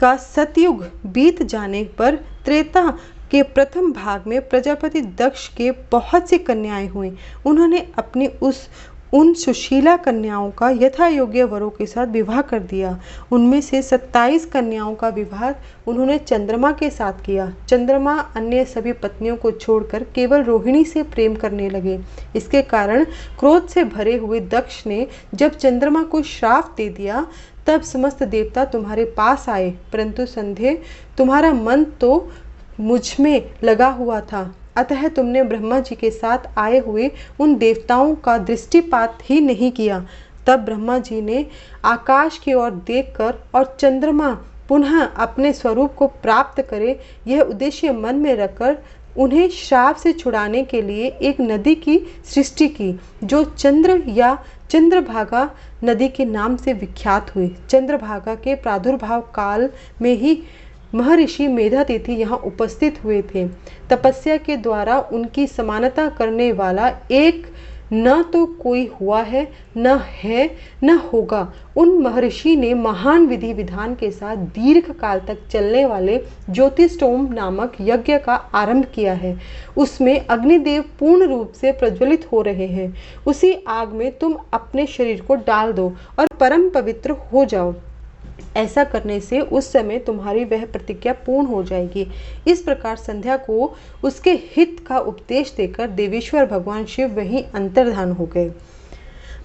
का सतयुग बीत जाने पर त्रेता के प्रथम भाग में प्रजापति दक्ष के बहुत सी कन्याएं हुई। उन्होंने अपनी उन सुशीला कन्याओं का यथा योग्य वरों के साथ विवाह कर दिया। उनमें से 27 कन्याओं का विवाह उन्होंने चंद्रमा के साथ किया। चंद्रमा अन्य सभी पत्नियों को छोड़कर केवल रोहिणी से प्रेम करने लगे। इसके कारण क्रोध से भरे हुए दक्ष ने जब चंद्रमा को श्राप दे दिया, तब समस्त देवता तुम्हारे पास आए, परंतु संध्या, तुम्हारा मन तो मुझ में लगा हुआ था, अतः तुमने ब्रह्मा जी के साथ आए हुए उन देवताओं का दृष्टिपात ही नहीं किया। तब ब्रह्मा जी ने आकाश की ओर देखकर और चंद्रमा पुनः अपने स्वरूप को प्राप्त करे, यह उद्देश्य मन में रखकर उन्हें श्राप से छुड़ाने के लिए एक नदी की सृष्टि की, जो चंद्र या चंद्रभागा नदी के नाम से विख्यात हुई। चंद्रभागा के प्रादुर्भाव काल में ही महर्षि मेधातिथि यहाँ उपस्थित हुए थे। तपस्या के द्वारा उनकी समानता करने वाला एक न तो कोई हुआ है, न होगा। उन महर्षि ने महान विधि विधान के साथ दीर्घ काल तक चलने वाले ज्योतिष्टोम नामक यज्ञ का आरंभ किया है। उसमें अग्निदेव पूर्ण रूप से प्रज्वलित हो रहे हैं। उसी आग में तुम अपने शरीर को डाल दो और परम पवित्र हो जाओ। ऐसा करने से उस समय तुम्हारी वह प्रतिज्ञा पूर्ण हो जाएगी। इस प्रकार संध्या को उसके हित का उपदेश देकर देवेश्वर भगवान शिव वहीं अंतर्धान हो गए।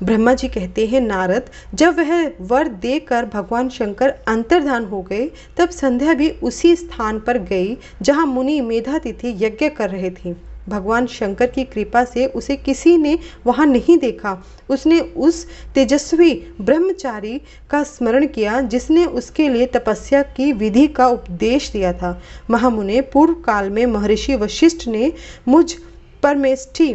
ब्रह्मा जी कहते हैं, नारद, जब वह वर देकर भगवान शंकर अंतर्धान हो गए तब संध्या भी उसी स्थान पर गई जहां मुनि मेधातिथि यज्ञ कर रहे थे। भगवान शंकर की कृपा से उसे किसी ने वहां नहीं देखा। उसने उस तेजस्वी ब्रह्मचारी का स्मरण किया जिसने उसके लिए तपस्या की विधि का उपदेश दिया था। महामुने, पूर्व काल में महर्षि वशिष्ठ ने मुझ परमेष्ठी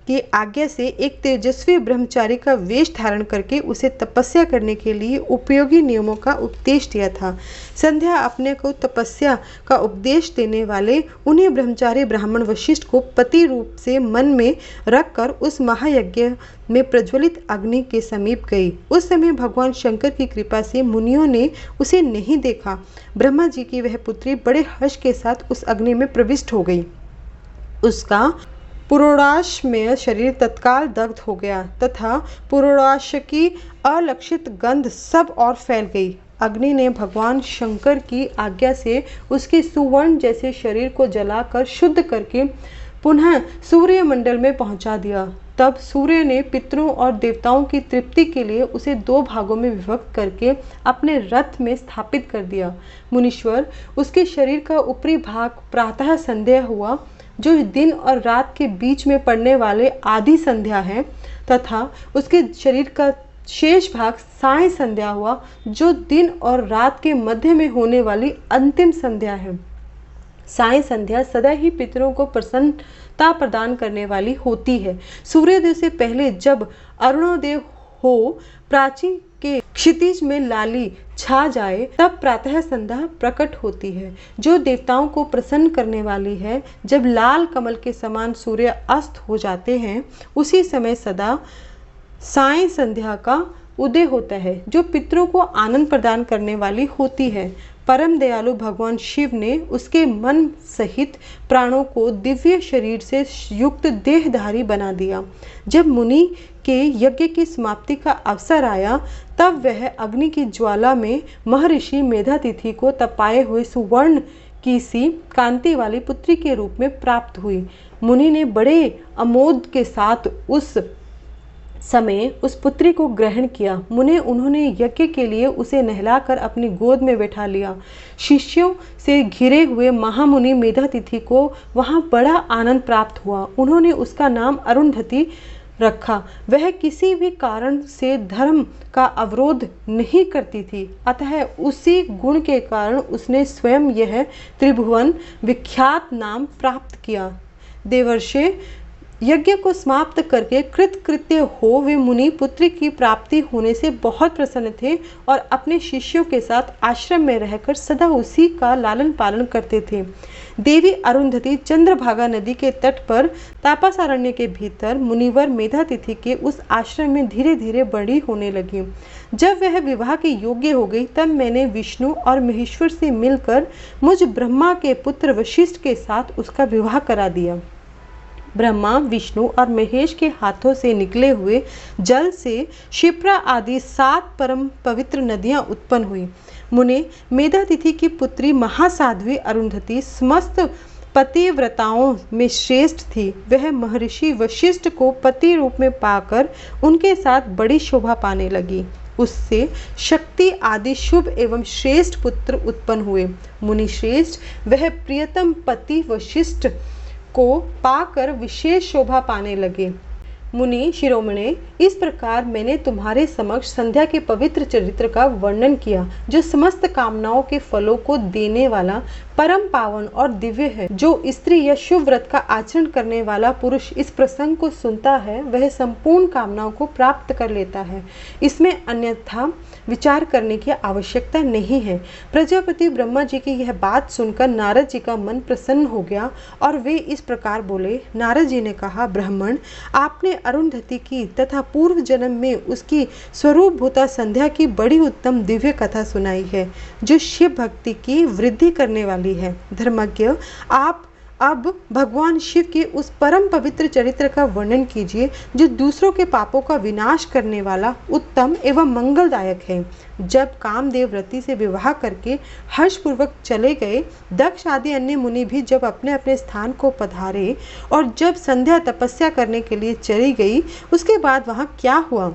की आज्ञा से एक तेजस्वी ब्रह्मचारी का वेश धारण करके उसे तपस्या करने के लिए उपयोगी नियमों का उपदेश दिया था। संध्या अपने को तपस्या का उपदेश देने वाले उन्हीं ब्रह्मचारी ब्राह्मण वशिष्ठ को पति रूप से मन में रखकर उस महायज्ञ में प्रज्वलित अग्नि के समीप गई। उस समय भगवान शंकर की कृपा से मुनियों ने उसे नहीं देखा। ब्रह्मा जी की वह पुत्री बड़े हर्ष के साथ उस अग्नि में प्रविष्ट हो गई। उसका पुरोडाशमय शरीर तत्काल दग्ध हो गया तथा पुरोडाश की अलक्षित गंध सब और फैल गई। अग्नि ने भगवान शंकर की आज्ञा से उसके सुवर्ण जैसे शरीर को जलाकर शुद्ध करके पुनः सूर्य मंडल में पहुंचा दिया। तब सूर्य ने पितरों और देवताओं की तृप्ति के लिए उसे 2 भागों में विभक्त करके अपने रथ में स्थापित कर दिया। मुनीश्वर, उसके शरीर का ऊपरी भाग प्रातः संध्या हुआ, जो दिन और रात के बीच में पड़ने वाले आधी संध्या है, तथा उसके शरीर का शेष भाग साय संध्या हुआ, जो दिन और रात के मध्य में होने वाली अंतिम संध्या है। साय संध्या सदा ही पितरों को प्रसन्नता प्रदान करने वाली होती है। सूर्योदय से पहले जब अरुणोदय हो, प्राची के क्षितिज में लाली छा जाए, तब प्रातः संध्या प्रकट होती है, जो देवताओं को प्रसन्न करने वाली है। जब लाल कमल के समान सूर्य अस्त हो जाते हैं, उसी समय सदा साय संध्या का उदय होता है, जो पितरों को आनंद प्रदान करने वाली होती है। परम दयालु भगवान शिव ने उसके मन सहित प्राणों को दिव्य शरीर से युक्त देहधारी बना दिया। जब मुनि के यज्ञ की समाप्ति का अवसर आया, तब वह अग्नि की ज्वाला में महर्षि मेधातिथि को तपाए हुए सुवर्ण की सी कांति वाली पुत्री के रूप में प्राप्त हुई। मुनि ने बड़े आमोद के साथ उस समय उस पुत्री को ग्रहण किया। उन्होंने यज्ञ के लिए उसे नहलाकर अपनी गोद में बैठा लिया। शिष्यों से घिरे हुए महामुनि मेधातिथि को वहां बड़ा आनंद प्राप्त हुआ। उन्होंने उसका नाम अरुंधति रखा। वह किसी भी कारण से धर्म का अवरोध नहीं करती थी, अतः उसी गुण के कारण उसने स्वयं यह त्रिभुवन विख्यात नाम प्राप्त किया। देवर्षि यज्ञ को समाप्त करके कृतकृत्य हो वे मुनि पुत्री की प्राप्ति होने से बहुत प्रसन्न थे और अपने शिष्यों के साथ आश्रम में रहकर सदा उसी का लालन पालन करते थे। देवी अरुंधति चंद्रभागा नदी के तट पर तापसारण्य के भीतर मुनिवर मेधातिथि के उस आश्रम में धीरे धीरे बड़ी होने लगी। जब वह विवाह के योग्य हो गई, तब मैंने विष्णु और महेश्वर से मिलकर मुझ ब्रह्मा के पुत्र वशिष्ठ के साथ उसका विवाह करा दिया। ब्रह्मा, विष्णु और महेश के हाथों से निकले हुए जल से क्षिप्रा आदि 7 परम पवित्र नदियां उत्पन्न हुई। मुने, मेधातिथि की पुत्री महासाध्वी अरुंधति समस्त पतिव्रताओं में श्रेष्ठ थी। वह महर्षि वशिष्ठ को पति रूप में पाकर उनके साथ बड़ी शोभा पाने लगी। उससे शक्ति आदि शुभ एवं श्रेष्ठ पुत्र उत्पन्न हुए। मुनि श्रेष्ठ, वह प्रियतम पति वशिष्ठ को पाकर विशेष शोभा पाने लगे। मुनि शिरोमणे, इस प्रकार मैंने तुम्हारे समक्ष संध्या के पवित्र चरित्र का वर्णन किया, जो समस्त कामनाओं के फलों को देने वाला परम पावन और दिव्य है। जो स्त्री या शुभ व्रत का आचरण करने वाला पुरुष इस प्रसंग को सुनता है, वह संपूर्ण कामनाओं को प्राप्त कर लेता है। इसमें अन्यथा विचार करने की आवश्यकता नहीं है। प्रजापति ब्रह्मा जी की यह बात सुनकर नारद जी का मन प्रसन्न हो गया और वे इस प्रकार बोले। नारद जी ने कहा, ब्राह्मण, आपने अरुंधति की तथा पूर्व जन्म में उसकी स्वरूप भूता संध्या की बड़ी उत्तम दिव्य कथा सुनाई है, जो शिव भक्ति की वृद्धि करने वाली है। धर्मज्ञ, आप अब भगवान शिव के उस परम पवित्र चरित्र का वर्णन कीजिए जो दूसरों के पापों का विनाश करने वाला उत्तम एवं मंगलदायक है। जब कामदेव रति से विवाह करके हर्षपूर्वक चले गए, दक्ष आदि अन्य मुनि भी जब अपने अपने स्थान को पधारे और जब संध्या तपस्या करने के लिए चली गई, उसके बाद वहाँ क्या हुआ?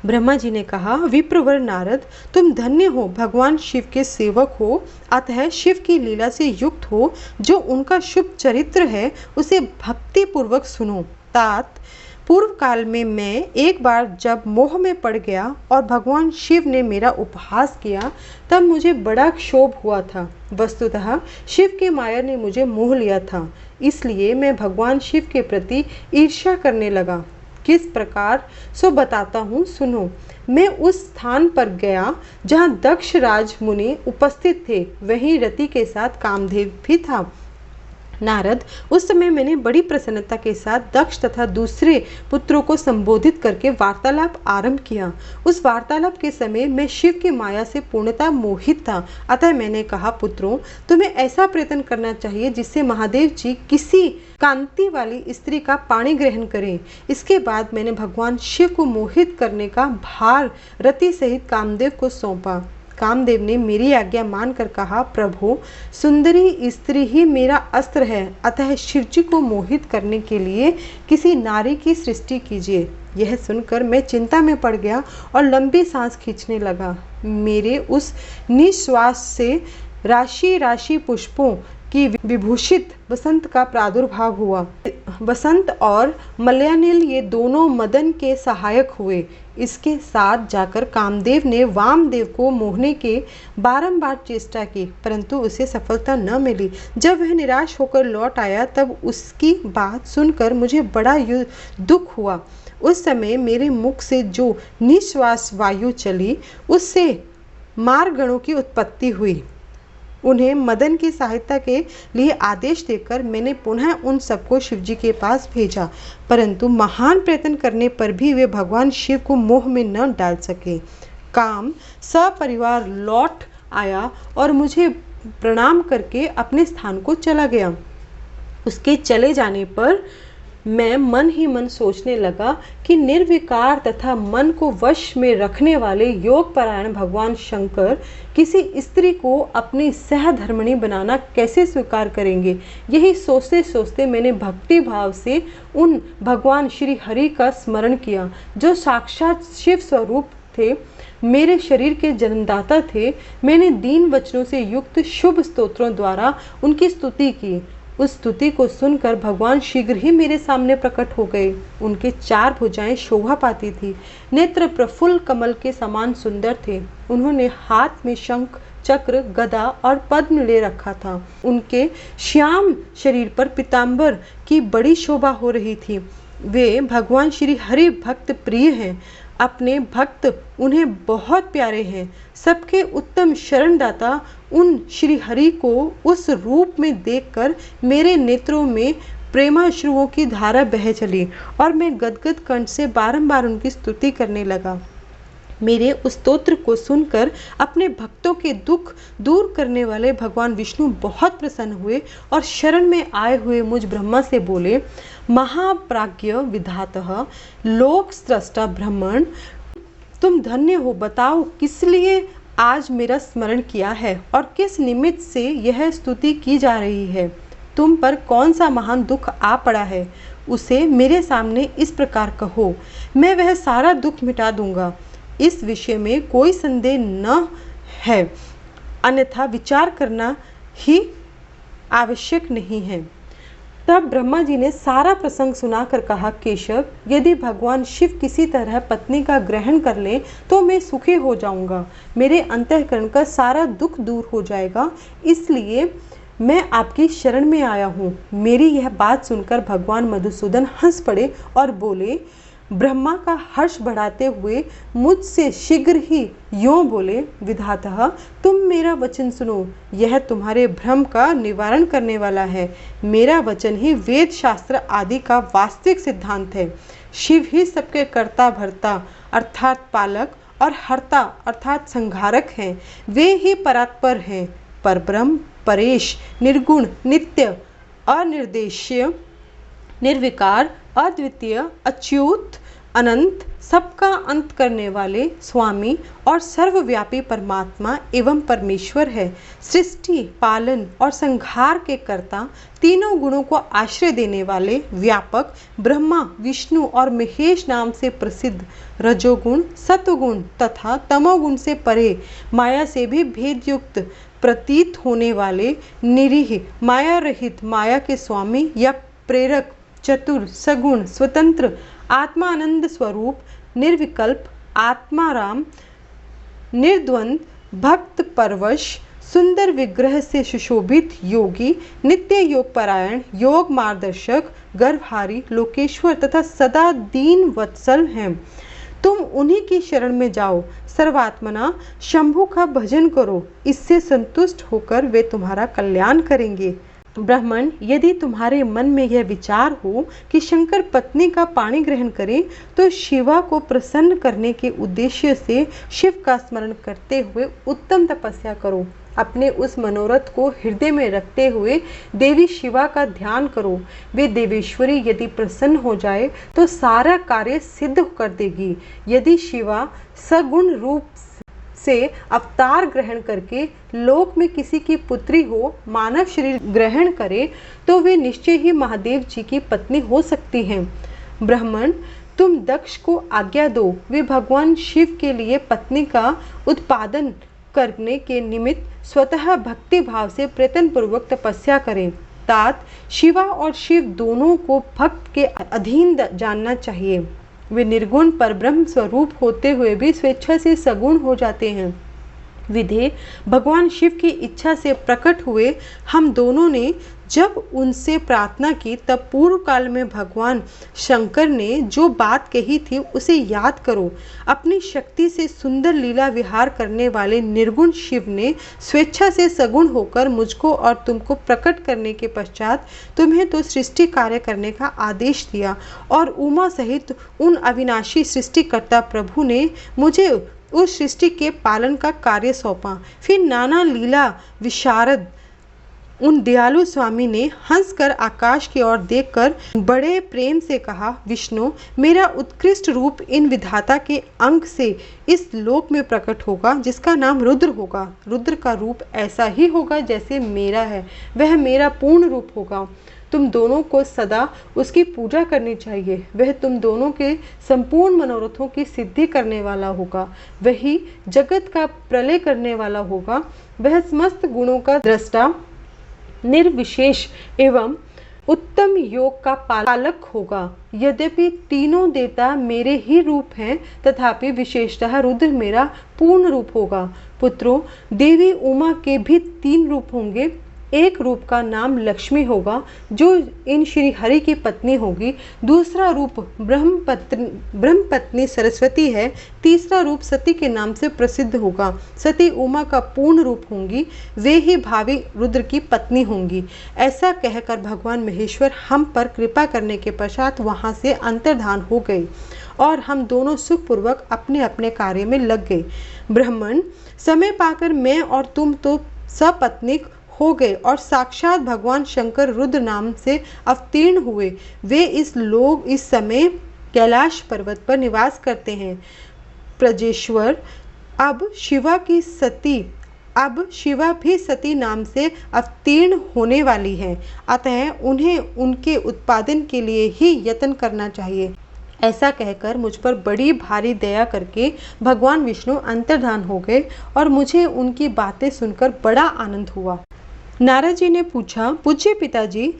ब्रह्मा जी ने कहा, विप्रवर नारद, तुम धन्य हो, भगवान शिव के सेवक हो, अतः शिव की लीला से युक्त हो। जो उनका शुभ चरित्र है उसे भक्ति पूर्वक सुनो। तात, पूर्व काल में मैं एक बार जब मोह में पड़ गया और भगवान शिव ने मेरा उपहास किया, तब मुझे बड़ा क्षोभ हुआ था। वस्तुतः शिव की माया ने मुझे मोह लिया था, इसलिए मैं भगवान शिव के प्रति ईर्ष्या करने लगा। किस प्रकार सो बताता हूँ, सुनो। मैं उस स्थान पर गया जहाँ दक्ष राज मुनि उपस्थित थे, वहीं रति के साथ कामदेव भी था। नारद, उस समय मैंने बड़ी प्रसन्नता के साथ दक्ष तथा दूसरे पुत्रों को संबोधित करके वार्तालाप आरंभ किया। उस वार्तालाप के समय मैं शिव की माया से पूर्णतः मोहित था। अतः मैंने कहा, पुत्रों, तुम्हें ऐसा प्रयत्न करना चाहिए जिससे महादेव जी किसी कांति वाली स्त्री का पाणी ग्रहण करें। इसके बाद मैंने भगवान शिव को मोहित करने का भार रति सहित कामदेव को सौंपा। कामदेव ने मेरी आज्ञा मानकर कहा, प्रभु, सुंदरी स्त्री ही मेरा अस्त्र है, अतः शिवजी को मोहित करने के लिए किसी नारी की सृष्टि कीजिए। यह सुनकर मैं चिंता में पड़ गया और लंबी सांस खींचने लगा। मेरे उस निश्वास से राशि राशि पुष्पों की विभूषित बसंत का प्रादुर्भाव हुआ। बसंत और मलयानिल ये दोनों मदन के सहायक हुए। इसके साथ जाकर कामदेव ने वामदेव को मोहने के बारंबार चेष्टा की, परंतु उसे सफलता न मिली। जब वह निराश होकर लौट आया, तब उसकी बात सुनकर मुझे बड़ा दुख हुआ। उस समय मेरे मुख से जो निश्वास वायु चली, उससे मारगणों की उत्पत्ति हुई। उन्हें मदन की सहायता के लिए आदेश देकर मैंने पुनः उन सबको शिवजी के पास भेजा, परंतु महान प्रयत्न करने पर भी वे भगवान शिव को मोह में न डाल सके। काम सपरिवार लौट आया और मुझे प्रणाम करके अपने स्थान को चला गया। उसके चले जाने पर मैं मन ही मन सोचने लगा कि निर्विकार तथा मन को वश में रखने वाले योग परायण भगवान शंकर किसी स्त्री को अपनी सहधर्मिणी बनाना कैसे स्वीकार करेंगे। यही सोचते सोचते मैंने भक्ति भाव से उन भगवान श्री हरि का स्मरण किया, जो साक्षात शिव स्वरूप थे, मेरे शरीर के जन्मदाता थे। मैंने दीन वचनों से युक्त शुभ स्तोत्रों द्वारा उनकी स्तुति की। उस स्तुति को सुनकर भगवान शीघ्र ही मेरे सामने प्रकट हो गए। उनके 4 भुजाएं शोभा पाती थी, नेत्र प्रफुल्ल कमल के समान सुंदर थे। उन्होंने हाथ में शंख, चक्र, गदा और पद्म ले रखा था। उनके श्याम शरीर पर पीतांबर की बड़ी शोभा हो रही थी। वे भगवान श्री हरि भक्त प्रिय हैं। अपने भक्त उन्हें बहुत प्यारे हैं। सबके उत्तम शरणदाता उन श्री हरि को उस रूप में देखकर मेरे नेत्रों में प्रेमाश्रुओं की धारा बह चली और मैं गदगद कंठ से बारंबार उनकी स्तुति करने लगा। मेरे उस स्तोत्र को सुनकर अपने भक्तों के दुख दूर करने वाले भगवान विष्णु बहुत प्रसन्न हुए और शरण में आए हुए मुझ ब्रह्मा से बोले, महाप्राज्ञ विधातः लोक स्रष्टा ब्रह्मण, तुम धन्य हो। बताओ किस लिए आज मेरा स्मरण किया है और किस निमित्त से यह स्तुति की जा रही है। तुम पर कौन सा महान दुख आ पड़ा है, उसे मेरे सामने इस प्रकार कहो, मैं वह सारा दुख मिटा दूंगा। इस विषय में कोई संदेह न है, अन्यथा विचार करना ही आवश्यक नहीं है। तब ब्रह्मा जी ने सारा प्रसंग सुनाकर कहा, केशव, यदि भगवान शिव किसी तरह पत्नी का ग्रहण कर ले तो मैं सुखी हो जाऊंगा, मेरे अंतःकरण का सारा दुख दूर हो जाएगा, इसलिए मैं आपकी शरण में आया हूँ। मेरी यह बात सुनकर भगवान मधुसूदन हंस पड़े और बोले, ब्रह्मा का हर्ष बढ़ाते हुए मुझसे शीघ्र ही यों बोले, विधातः तुम मेरा वचन सुनो, यह तुम्हारे भ्रम का निवारण करने वाला है। मेरा वचन ही वेद शास्त्र आदि का वास्तविक सिद्धांत है। शिव ही सबके कर्ता भर्ता अर्थात पालक और हर्ता अर्थात संहारक हैं। वे ही परात्पर हैं, परब्रह्म, परेश, निर्गुण, नित्य, अनिर्देश्य, निर्विकार, अद्वितीय, अच्युत, अनंत, सबका अंत करने वाले स्वामी और सर्वव्यापी परमात्मा एवं परमेश्वर है। सृष्टि, पालन और संहार के कर्ता, तीनों गुणों को आश्रय देने वाले, व्यापक, ब्रह्मा, विष्णु और महेश नाम से प्रसिद्ध, रजोगुण, सत्वगुण तथा तमोगुण से परे, माया से भी भेदयुक्त प्रतीत होने वाले, निरीह, माया रहित, माया के स्वामी या प्रेरक, चतुर, सगुण, स्वतंत्र, आत्मानंद स्वरूप, निर्विकल्प, आत्माराम, निर्द्वंद, भक्त परवश, सुंदर विग्रह से सुशोभित योगी, नित्य योग परायण, योग मार्गदर्शक, गर्भहारी, लोकेश्वर तथा सदा दीन वत्सल हैं। तुम उन्हीं की शरण में जाओ, सर्वात्मना शंभु का भजन करो, इससे संतुष्ट होकर वे तुम्हारा कल्याण करेंगे। ब्राह्मण, यदि तुम्हारे मन में यह विचार हो कि शंकर पत्नी का पाणी ग्रहण करें, तो शिवा को प्रसन्न करने के उद्देश्य से शिव का स्मरण करते हुए उत्तम तपस्या करो। अपने उस मनोरथ को हृदय में रखते हुए देवी शिवा का ध्यान करो। वे देवेश्वरी यदि प्रसन्न हो जाए तो सारा कार्य सिद्ध कर देगी। यदि शिवा सगुण रूप से अवतार ग्रहण करके लोक में किसी की पुत्री हो, मानव शरीर ग्रहण करे, तो वे निश्चय ही महादेव जी की पत्नी हो सकती हैं। ब्राह्मण, तुम दक्ष को आज्ञा दो, वे भगवान शिव के लिए पत्नी का उत्पादन करने के निमित्त स्वतः भक्ति भाव से प्रयत्न पूर्वक तपस्या करें। तात, शिवा और शिव दोनों को भक्त के अधीन जानना चाहिए। वे निर्गुण परब्रह्म स्वरूप होते हुए भी स्वेच्छा से सगुण हो जाते हैं। विधे, भगवान शिव की इच्छा से प्रकट हुए हम दोनों ने जब उनसे प्रार्थना की, तब पूर्व काल में भगवान शंकर ने जो बात कही थी उसे याद करो। अपनी शक्ति से सुंदर लीला विहार करने वाले निर्गुण शिव ने स्वेच्छा से सगुण होकर मुझको और तुमको प्रकट करने के पश्चात तुम्हें तो सृष्टि कार्य करने का आदेश दिया, और उमा सहित उन अविनाशी सृष्टिकर्ता प्रभु ने मुझे उस सृष्टि के पालन का कार्य सौंपा। फिर नाना लीला विशारद उन दयालु स्वामी ने हंसकर आकाश की ओर देखकर बड़े प्रेम से कहा, विष्णु, मेरा उत्कृष्ट रूप इन विधाता के अंक से इस लोक में प्रकट होगा, जिसका नाम रुद्र होगा। रुद्र का रूप ऐसा ही होगा जैसे मेरा है, वह मेरा पूर्ण रूप होगा। तुम दोनों को सदा उसकी पूजा करनी चाहिए। वह तुम दोनों के संपूर्ण मनोरथों की सिद्धि करने वाला होगा। वही जगत का प्रलय करने वाला होगा। वह समस्त गुणों का दृष्टा, निर्विशेष एवं उत्तम योग का पालक होगा। यद्यपि तीनों देवता मेरे ही रूप हैं, तथापि विशेषतः रुद्र मेरा पूर्ण रूप होगा। पुत्रों, देवी उमा के भी 3 रूप होंगे। एक रूप का नाम लक्ष्मी होगा, जो इन श्री हरि की पत्नी होगी। दूसरा रूप ब्रह्मपत्नी सरस्वती है। तीसरा रूप सती के नाम से प्रसिद्ध होगा। सती उमा का पूर्ण रूप होंगी, वे ही भावी रुद्र की पत्नी होंगी। ऐसा कहकर भगवान महेश्वर हम पर कृपा करने के पश्चात वहाँ से अंतर्धान हो गए और हम दोनों सुखपूर्वक अपने अपने कार्य में लग गए। ब्राह्मण, समय पाकर मैं और तुम तो सपत्नीक हो गए और साक्षात भगवान शंकर रुद्र नाम से अवतीर्ण हुए। वे इस समय कैलाश पर्वत पर निवास करते हैं। प्रजेश्वर, अब शिवा भी सती नाम से अवतीर्ण होने वाली है, अतः उन्हें उनके उत्पादन के लिए ही यत्न करना चाहिए। ऐसा कहकर मुझ पर बड़ी भारी दया करके भगवान विष्णु अंतर्धान हो गए और मुझे उनकी बातें सुनकर बड़ा आनंद हुआ। नारद जी ने पूछा, पूज्य पिताजी,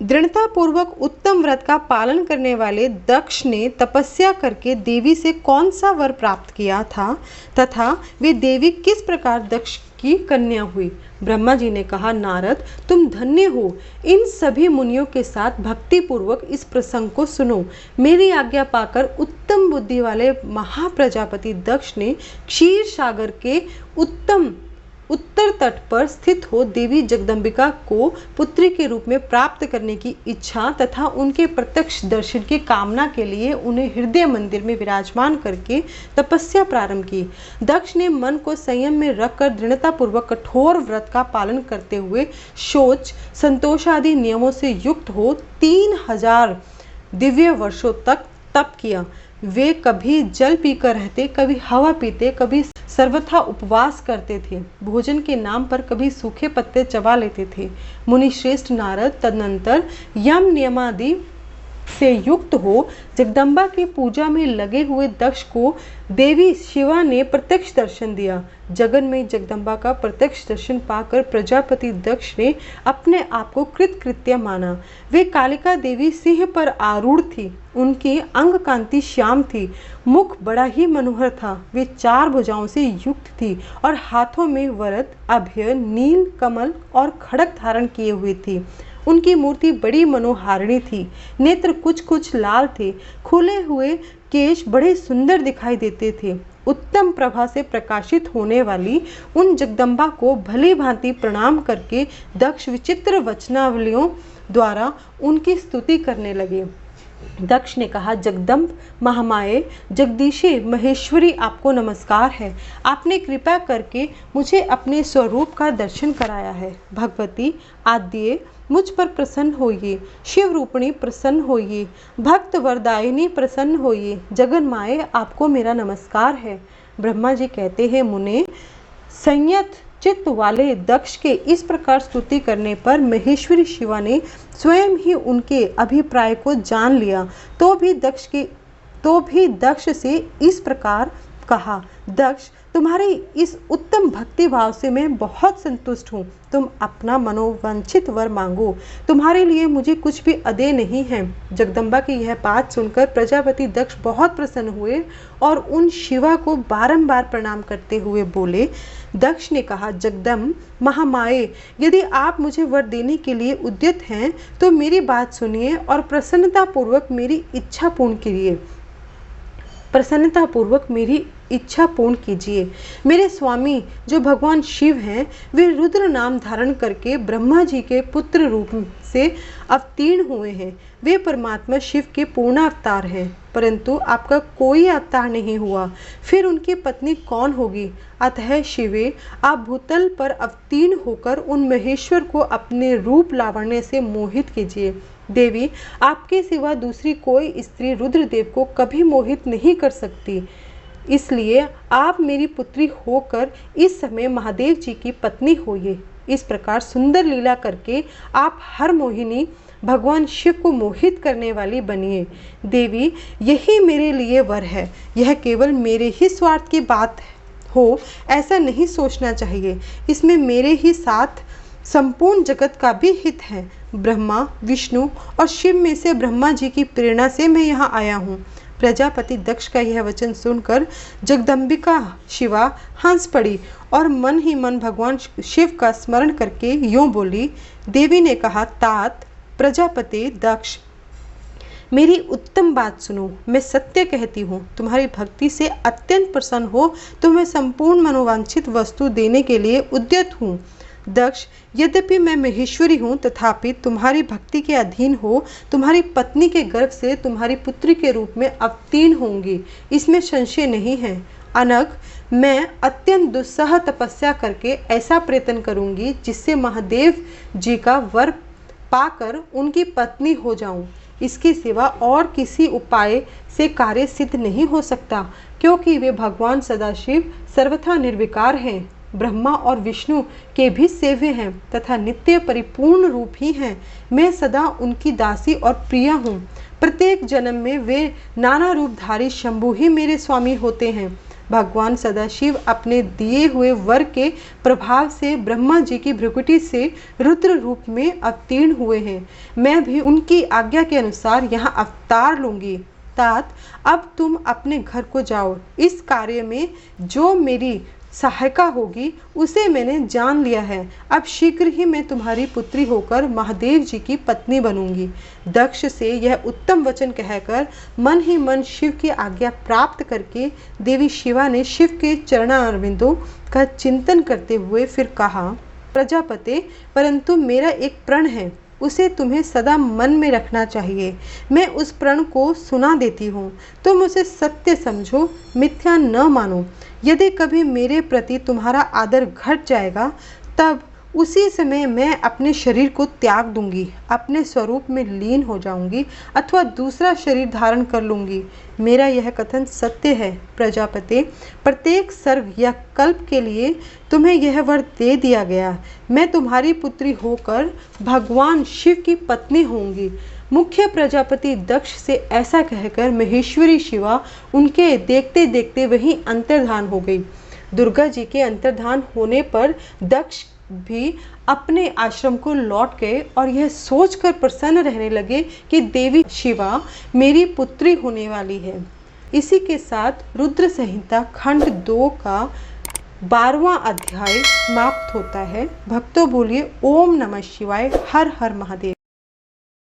दृढ़ता पूर्वक उत्तम व्रत का पालन करने वाले दक्ष ने तपस्या करके देवी से कौन सा वर प्राप्त किया था तथा वे देवी किस प्रकार दक्ष की कन्या हुई? ब्रह्मा जी ने कहा, नारद, तुम धन्य हो। इन सभी मुनियों के साथ भक्ति पूर्वक इस प्रसंग को सुनो। मेरी आज्ञा पाकर उत्तम बुद्धि वाले महाप्रजापति दक्ष ने क्षीर सागर के उत्तम उत्तर तट पर स्थित हो देवी जगदम्बिका को पुत्री के रूप में प्राप्त करने की इच्छा तथा उनके प्रत्यक्ष दर्शन की कामना के लिए उन्हें हृदय मंदिर में विराजमान करके तपस्या प्रारंभ की। दक्ष ने मन को संयम में रखकर दृढ़तापूर्वक कठोर व्रत का पालन करते हुए शौच, संतोष आदि नियमों से युक्त हो 3000 दिव्य वर्षों तक तप किया। वे कभी जल पीकर रहते, कभी हवा पीते, कभी सर्वथा उपवास करते थे। भोजन के नाम पर कभी सूखे पत्ते चबा लेते थे। मुनि श्रेष्ठ नारद तदनंतर यम नियमादि से युक्त हो जगदम्बा की पूजा में लगे हुए दक्ष को देवी शिवा ने प्रत्यक्ष दर्शन दिया। जगन में जगदम्बा का प्रत्यक्ष दर्शन पाकर प्रजापति दक्ष ने अपने आप को कृतकृत्य माना। वे कालिका देवी सिंह पर आरूढ़ थी। उनकी अंग कांति श्याम थी, मुख बड़ा ही मनोहर था। वे 4 भुजाओं से युक्त थी और हाथों में वरद, अभय, नील कमल और खड़ग धारण किए हुए थी। उनकी मूर्ति बड़ी मनोहारिणी थी। नेत्र कुछ कुछ लाल थे। खुले हुए केश बड़े सुंदर दिखाई देते थे। उत्तम प्रभा से प्रकाशित होने वाली उन जगदम्बा को भली भांति प्रणाम करके दक्ष विचित्र वचनावलियों द्वारा उनकी स्तुति करने लगे। दक्ष ने कहा, जगदम्ब, महामाये, जगदीशे, महेश्वरी, आपको नमस्कार है। आपने कृपा करके मुझे अपने स्वरूप का दर्शन कराया है। भगवती आद्ये, मुझ पर प्रसन्न होइए। शिव रूपिणी प्रसन्न होइए। भक्त वरदायिनी प्रसन्न होइए। जगन माये, आपको मेरा नमस्कार है। ब्रह्मा जी कहते हैं, मुने, संयत चित्त वाले दक्ष के इस प्रकार स्तुति करने पर महेश्वरी शिवा ने स्वयं ही उनके अभिप्राय को जान लिया। तो भी दक्ष से इस प्रकार कहा, दक्ष, तुम्हारे इस उत्तम भक्ति भाव से मैं बहुत संतुष्ट हूँ। तुम अपना मनोवांछित वर मांगो, तुम्हारे लिए मुझे कुछ भी अदेय नहीं है। जगदम्बा की यह बात सुनकर प्रजापति दक्ष बहुत प्रसन्न हुए और उन शिवा को बारंबार प्रणाम करते हुए बोले। दक्ष ने कहा, जगदम्ब, महामाये, यदि आप मुझे वर देने के लिए उद्यत हैं तो मेरी बात सुनिए और प्रसन्नतापूर्वक मेरी इच्छा पूर्ण कीजिए। मेरे स्वामी जो भगवान शिव हैं, वे रुद्र नाम धारण करके ब्रह्मा जी के पुत्र रूप से अवतीर्ण हुए हैं। वे परमात्मा शिव के पूर्ण अवतार हैं, परंतु आपका कोई अवतार नहीं हुआ। फिर उनकी पत्नी कौन होगी? अतः शिवे, आप भूतल पर अवतीर्ण होकर उन महेश्वर को अपने रूप लावण्य से मोहित कीजिए। देवी, आपके सिवा दूसरी कोई स्त्री रुद्रदेव को कभी मोहित नहीं कर सकती, इसलिए आप मेरी पुत्री होकर इस समय महादेव जी की पत्नी होइए। इस प्रकार सुंदर लीला करके आप हर मोहिनी भगवान शिव को मोहित करने वाली बनिए। देवी, यही मेरे लिए वर है। यह केवल मेरे ही स्वार्थ की बात हो ऐसा नहीं सोचना चाहिए। इसमें मेरे ही साथ संपूर्ण जगत का भी हित है। ब्रह्मा, विष्णु और शिव में से ब्रह्मा जी की प्रेरणा से मैं यहाँ आया हूँ। प्रजापति दक्ष का यह वचन सुनकर जगदम्बिका शिवा हंस पड़ी और मन ही मन भगवान शिव का स्मरण करके यूं बोली। देवी ने कहा, तात प्रजापति दक्ष, मेरी उत्तम बात सुनो। मैं सत्य कहती हूँ, तुम्हारी भक्ति से अत्यंत प्रसन्न हो तो मैं संपूर्ण मनोवांछित वस्तु देने के लिए उद्यत हूँ। दक्ष, यद्यपि मैं महेश्वरी हूँ, तथापि तुम्हारी भक्ति के अधीन हो तुम्हारी पत्नी के गर्भ से तुम्हारी पुत्री के रूप में अवतीर्ण होंगी, इसमें संशय नहीं है। अनग, मैं अत्यंत दुस्सह तपस्या करके ऐसा प्रयत्न करूंगी जिससे महादेव जी का वर पाकर उनकी पत्नी हो जाऊं। इसके सिवा और किसी उपाय से कार्य सिद्ध नहीं हो सकता, क्योंकि वे भगवान सदाशिव सर्वथा निर्विकार हैं, ब्रह्मा और विष्णु के भी सेव्य हैं तथा नित्य परिपूर्ण रूप ही हैं। मैं सदा उनकी दासी और प्रिया हूँ। प्रत्येक जन्म में वे नाना रूपधारी शंभु ही मेरे स्वामी होते हैं। भगवान सदाशिव अपने दिए हुए वर के प्रभाव से ब्रह्मा जी की भ्रुकुटी से रुद्र रूप में अवतीर्ण हुए हैं। मैं भी उनकी आज्ञा के अनुसार यहाँ अवतार लूंगी। तात, अब तुम अपने घर को जाओ। इस कार्य में जो मेरी सहायिका होगी उसे मैंने जान लिया है। अब शीघ्र ही मैं तुम्हारी पुत्री होकर महादेव जी की पत्नी बनूंगी। दक्ष से यह उत्तम वचन कहकर मन ही मन शिव की आज्ञा प्राप्त करके देवी शिवा ने शिव के चरणारविंदों का चिंतन करते हुए फिर कहा, प्रजापते, परंतु मेरा एक प्रण है, उसे तुम्हें सदा मन में रखना चाहिए। मैं उस प्रण को सुना देती हूँ, तुम उसे सत्य समझो, मिथ्या न मानो। यदि कभी मेरे प्रति तुम्हारा आदर घट जाएगा, तब उसी समय मैं अपने शरीर को त्याग दूंगी, अपने स्वरूप में लीन हो जाऊंगी अथवा दूसरा शरीर धारण कर लूंगी। मेरा यह कथन सत्य है प्रजापति। प्रत्येक सर्ग या कल्प के लिए तुम्हें यह वर दे दिया गया। मैं तुम्हारी पुत्री होकर भगवान शिव की पत्नी होंगी। मुख्य प्रजापति दक्ष से ऐसा कहकर महेश्वरी शिवा उनके देखते देखते वहीं अंतर्धान हो गई। दुर्गा जी के अंतर्धान होने पर दक्ष भी अपने आश्रम को लौट गए और यह सोचकर प्रसन्न रहने लगे कि देवी शिवा मेरी पुत्री होने वाली है। इसी के साथ रुद्र संहिता खंड 2 का 12वां अध्याय समाप्त होता है। भक्तों बोलिए ओम नमः शिवाय, हर हर महादेव।